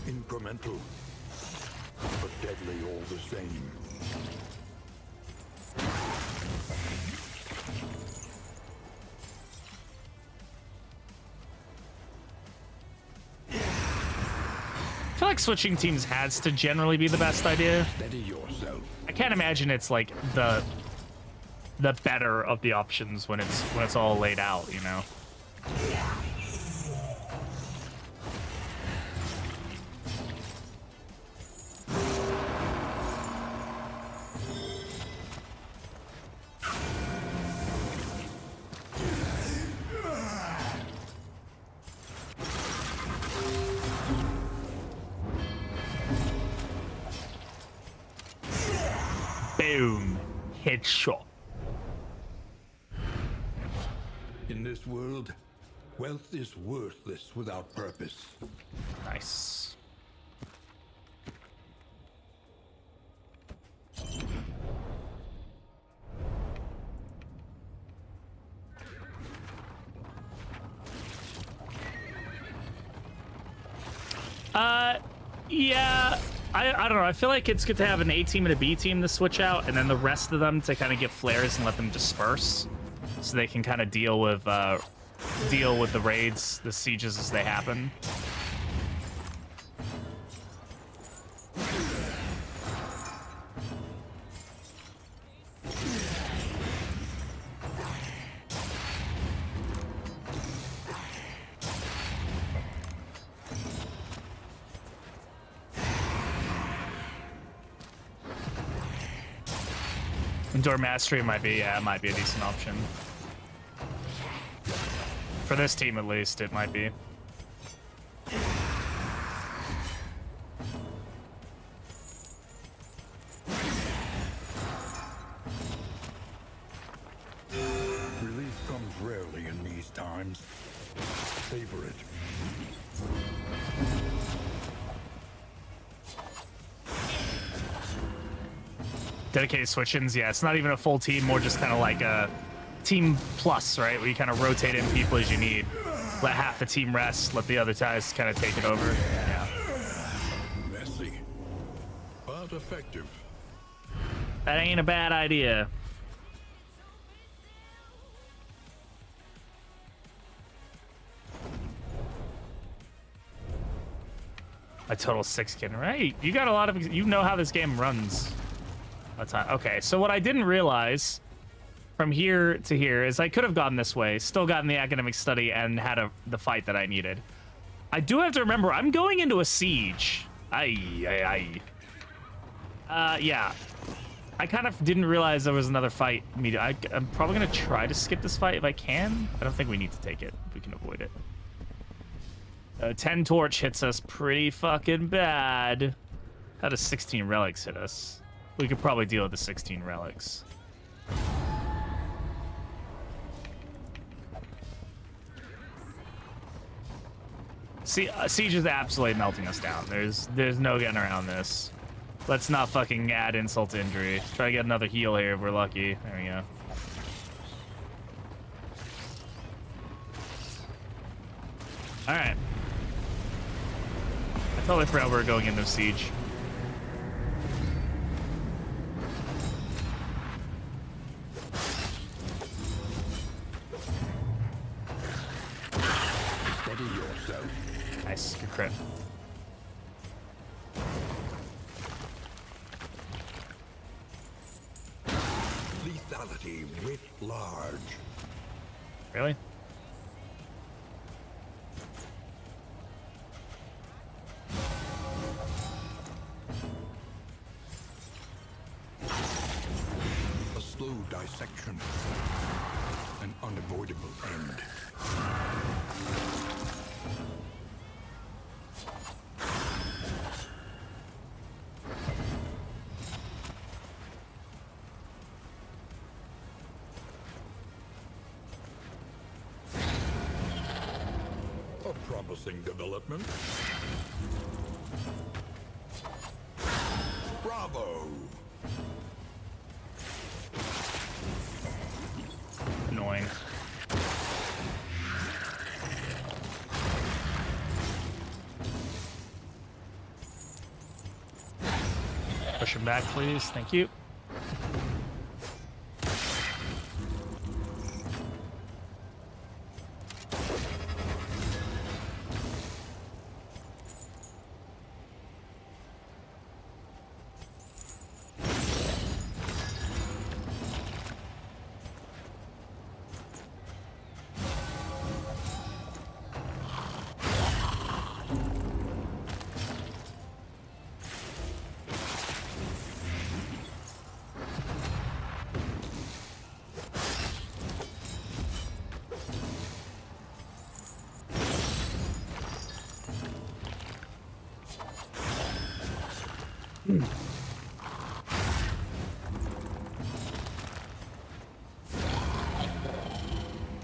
Incremental, but deadly all the same. I feel like switching teams has to generally be the best idea. Steady yourself. I can't imagine it's like the better of the options when it's all laid out, you know. Boom. Headshot. In this world, wealth is worthless without purpose. Nice. Yeah, I don't know. I feel like it's good to have an A team and a B team to switch out, and then the rest of them to kind of get flares and let them disperse, so they can kind of deal with the raids, the sieges as they happen. Indoor mastery might be, yeah, it might be a decent option. For this team, at least, it might be. Relief comes rarely in these times. Savor it. Dedicated switch-ins, yeah, it's not even a full team, more just kind of like a team plus, right? Where you kind of rotate in people as you need. Let half the team rest, let the other guys kind of take it over. Yeah. Messy, but effective. That ain't a bad idea. A total 6 kid, right? You got a lot of, you know how this game runs. Okay, so what I didn't realize from here to here is I could have gone this way, still gotten the academic study, and had the fight that I needed. I do have to remember, I'm going into a siege. Yeah. I kind of didn't realize there was another fight. I'm probably going to try to skip this fight if I can. I don't think we need to take it. We can avoid it. 10 torch hits us pretty fucking bad. How does 16 relics hit us? We could probably deal with the 16 relics. Siege is absolutely melting us down. There's no getting around this. Let's not fucking add insult to injury. Try to get another heal here if we're lucky. There we go. Alright. I totally forgot we were going into siege. Steady yourself. Nice, good crit. Lethality writ large. Really? A slow dissection. An unavoidable end. A promising development. Bravo! Annoying. Push him back, please. Thank you.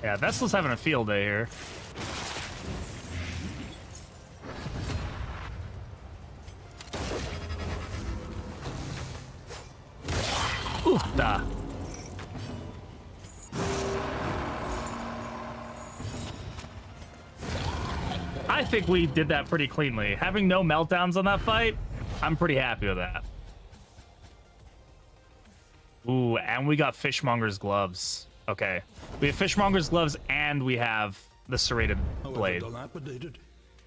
Yeah, Vessel's having a field day here. Ooh, da. I think we did that pretty cleanly. Having no meltdowns on that fight, I'm pretty happy with that. Ooh, and we got Fishmonger's gloves. Okay. We have Fishmonger's gloves and we have the serrated blade. Dilapidated,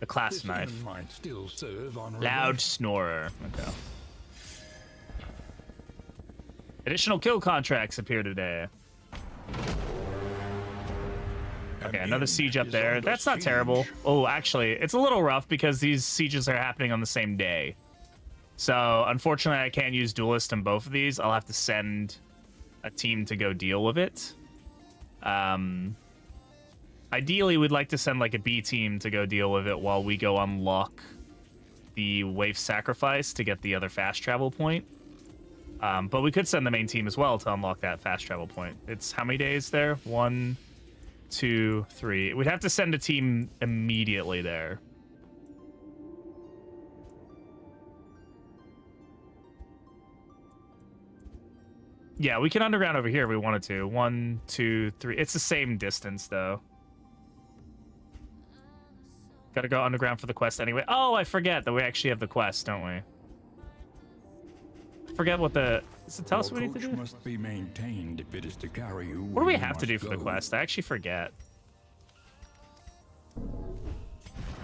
The clasp this knife. even might still serve honorably. Loud snorer. Okay. Additional kill contracts appear today. Okay, another siege up there. That's not terrible. Oh, actually, it's a little rough because these sieges are happening on the same day. So, unfortunately, I can't use Duelist in both of these. I'll have to send a team to go deal with it. Ideally, we'd like to send, like, a B team to go deal with it while we go unlock the Wave Sacrifice to get the other fast travel point. But we could send the main team as well to unlock that fast travel point. It's how many days there? 1, 2, 3. We'd have to send a team immediately there. Yeah, we can underground over here if we wanted to. 1, 2, 3. It's the same distance, though. Gotta go underground for the quest anyway. Oh, I forget that we actually have the quest, don't we? Forget what the... Does it tell us what we need to do? Must be maintained if it is to carry you. What do we have to do for the quest? I actually forget.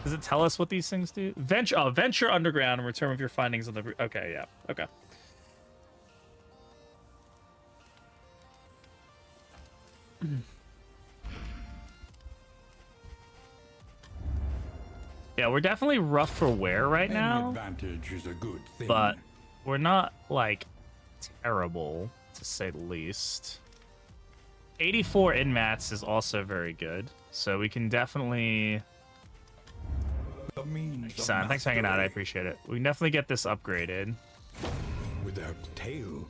Does it tell us what these things do? Venture underground and return with your findings on the... Okay, yeah. Okay. Yeah, we're definitely rough for wear right now. Advantage is a good thing. But we're not, like, terrible, to say the least. 84 in mats is also very good. So we can definitely... Son, thanks for hanging out. I appreciate it. We can definitely get this upgraded. Without tail,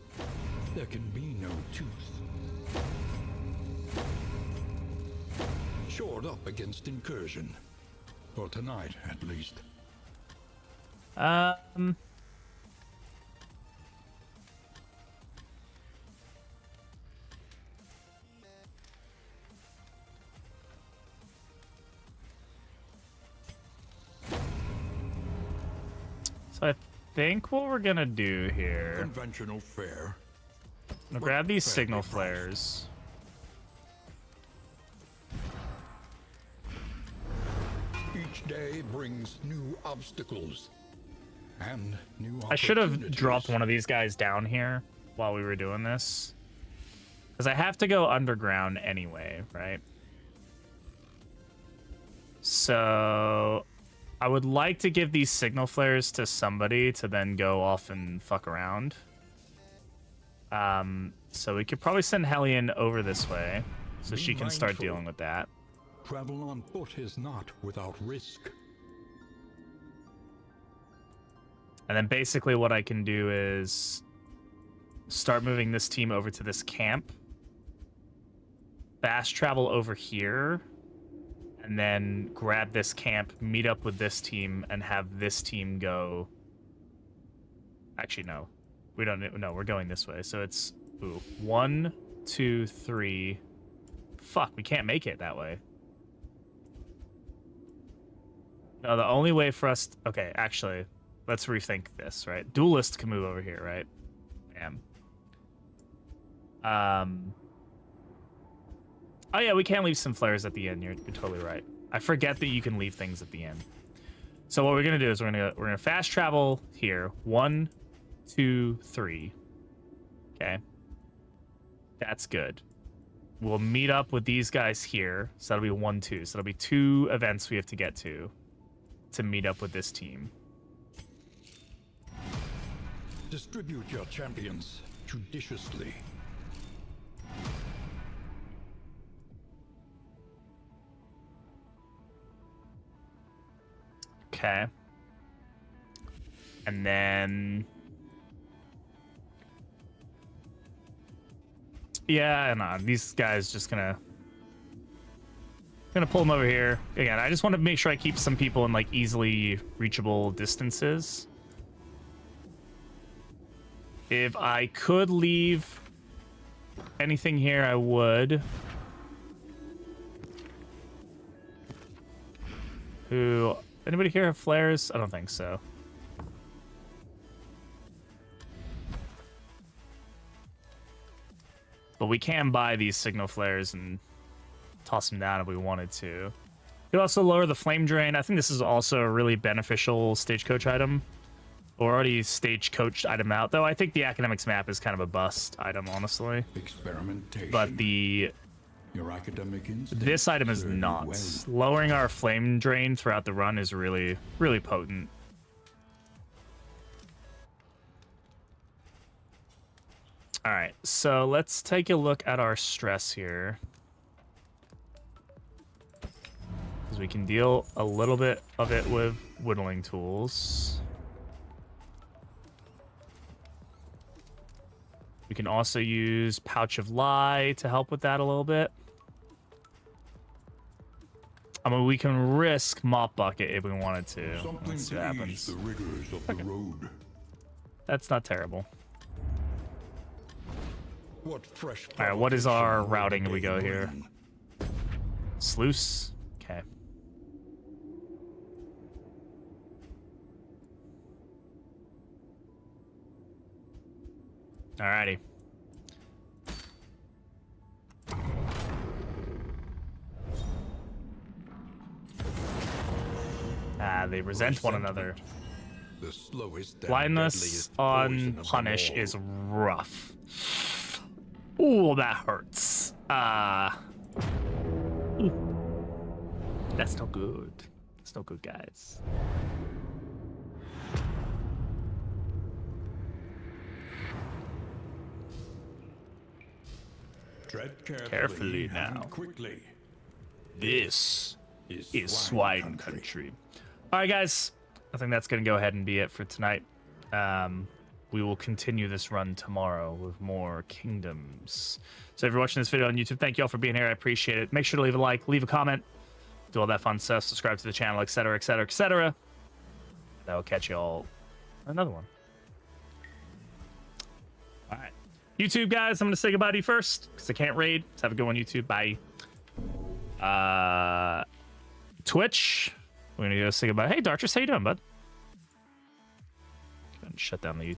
there can be no tooth. Shored up against incursion. For tonight, at least. So I think what we're gonna do here... Conventional fare. I'm gonna grab these signal flares. Each day brings new obstacles and new I should have opportunities. dropped one of these guys down here while we were doing this. Because I have to go underground anyway, right? So I would like to give these signal flares to somebody to then go off and fuck around. So we could probably send Hellion over this way so Be she can start mindful. dealing with that. Travel on foot is not without risk. And then basically what I can do is start moving this team over to this camp. Fast travel over here. And then grab this camp, meet up with this team, and have this team go... Actually, no. We don't... No, we're going this way. So it's... Ooh. 1, 2, 3... Fuck, we can't make it that way. No, the only way for us... Okay, actually, let's rethink this, right? Duelist can move over here, right? Bam. Oh yeah, we can leave some flares at the end. You're totally right. I forget that you can leave things at the end. So what we're gonna do is we're gonna fast travel here. 1, 2, 3. Okay. That's good. We'll meet up with these guys here. So that'll be 1, 2. So that'll be 2 events we have to get to meet up with this team. Distribute your champions judiciously. Okay. And then... Yeah, no, these guys just gonna pull them over here. Again, I just want to make sure I keep some people in like easily reachable distances. If I could leave anything here, I would. Who... Anybody here have flares? I don't think so. But we can buy these signal flares and toss them down if we wanted to. Could also lower the flame drain. I think this is also a really beneficial stagecoach item. We're already stagecoached item out, though I think the academics map is kind of a bust item, honestly. Experimentation. But the... Your academic instincts This item is serve you not. well. Lowering our flame drain throughout the run is really, really potent. All right, so let's take a look at our stress here. Because we can deal a little bit of it with whittling tools. We can also use Pouch of Lie to help with that a little bit. I mean, we can risk Mop Bucket if we wanted to. Something Let's see what to ease happens. the rigors of the road. That's not terrible. What fresh All right, what is our provocation will routing the if we day go here? bring? Sluice? Okay. Alrighty. Ah, they resent one another. The slowest and Blindness deadliest on poison of them Punish all. is rough. Ooh, that hurts. That's no good. That's no good, guys. Tread Carefully and now. Quickly. This is swine country. All right, guys. I think that's going to go ahead and be it for tonight. We will continue this run tomorrow with more kingdoms. So if you're watching this video on YouTube, thank you all for being here. I appreciate it. Make sure to leave a like, leave a comment, do all that fun stuff, subscribe to the channel, etc., etc., etc. That will catch you all on another one. All right. YouTube, guys, I'm going to say goodbye to you first because I can't raid. Let's have a good one, YouTube. Bye. Twitch. We're going to go say goodbye. Hey, Dartress, how you doing, bud? Go ahead and shut down the YouTube.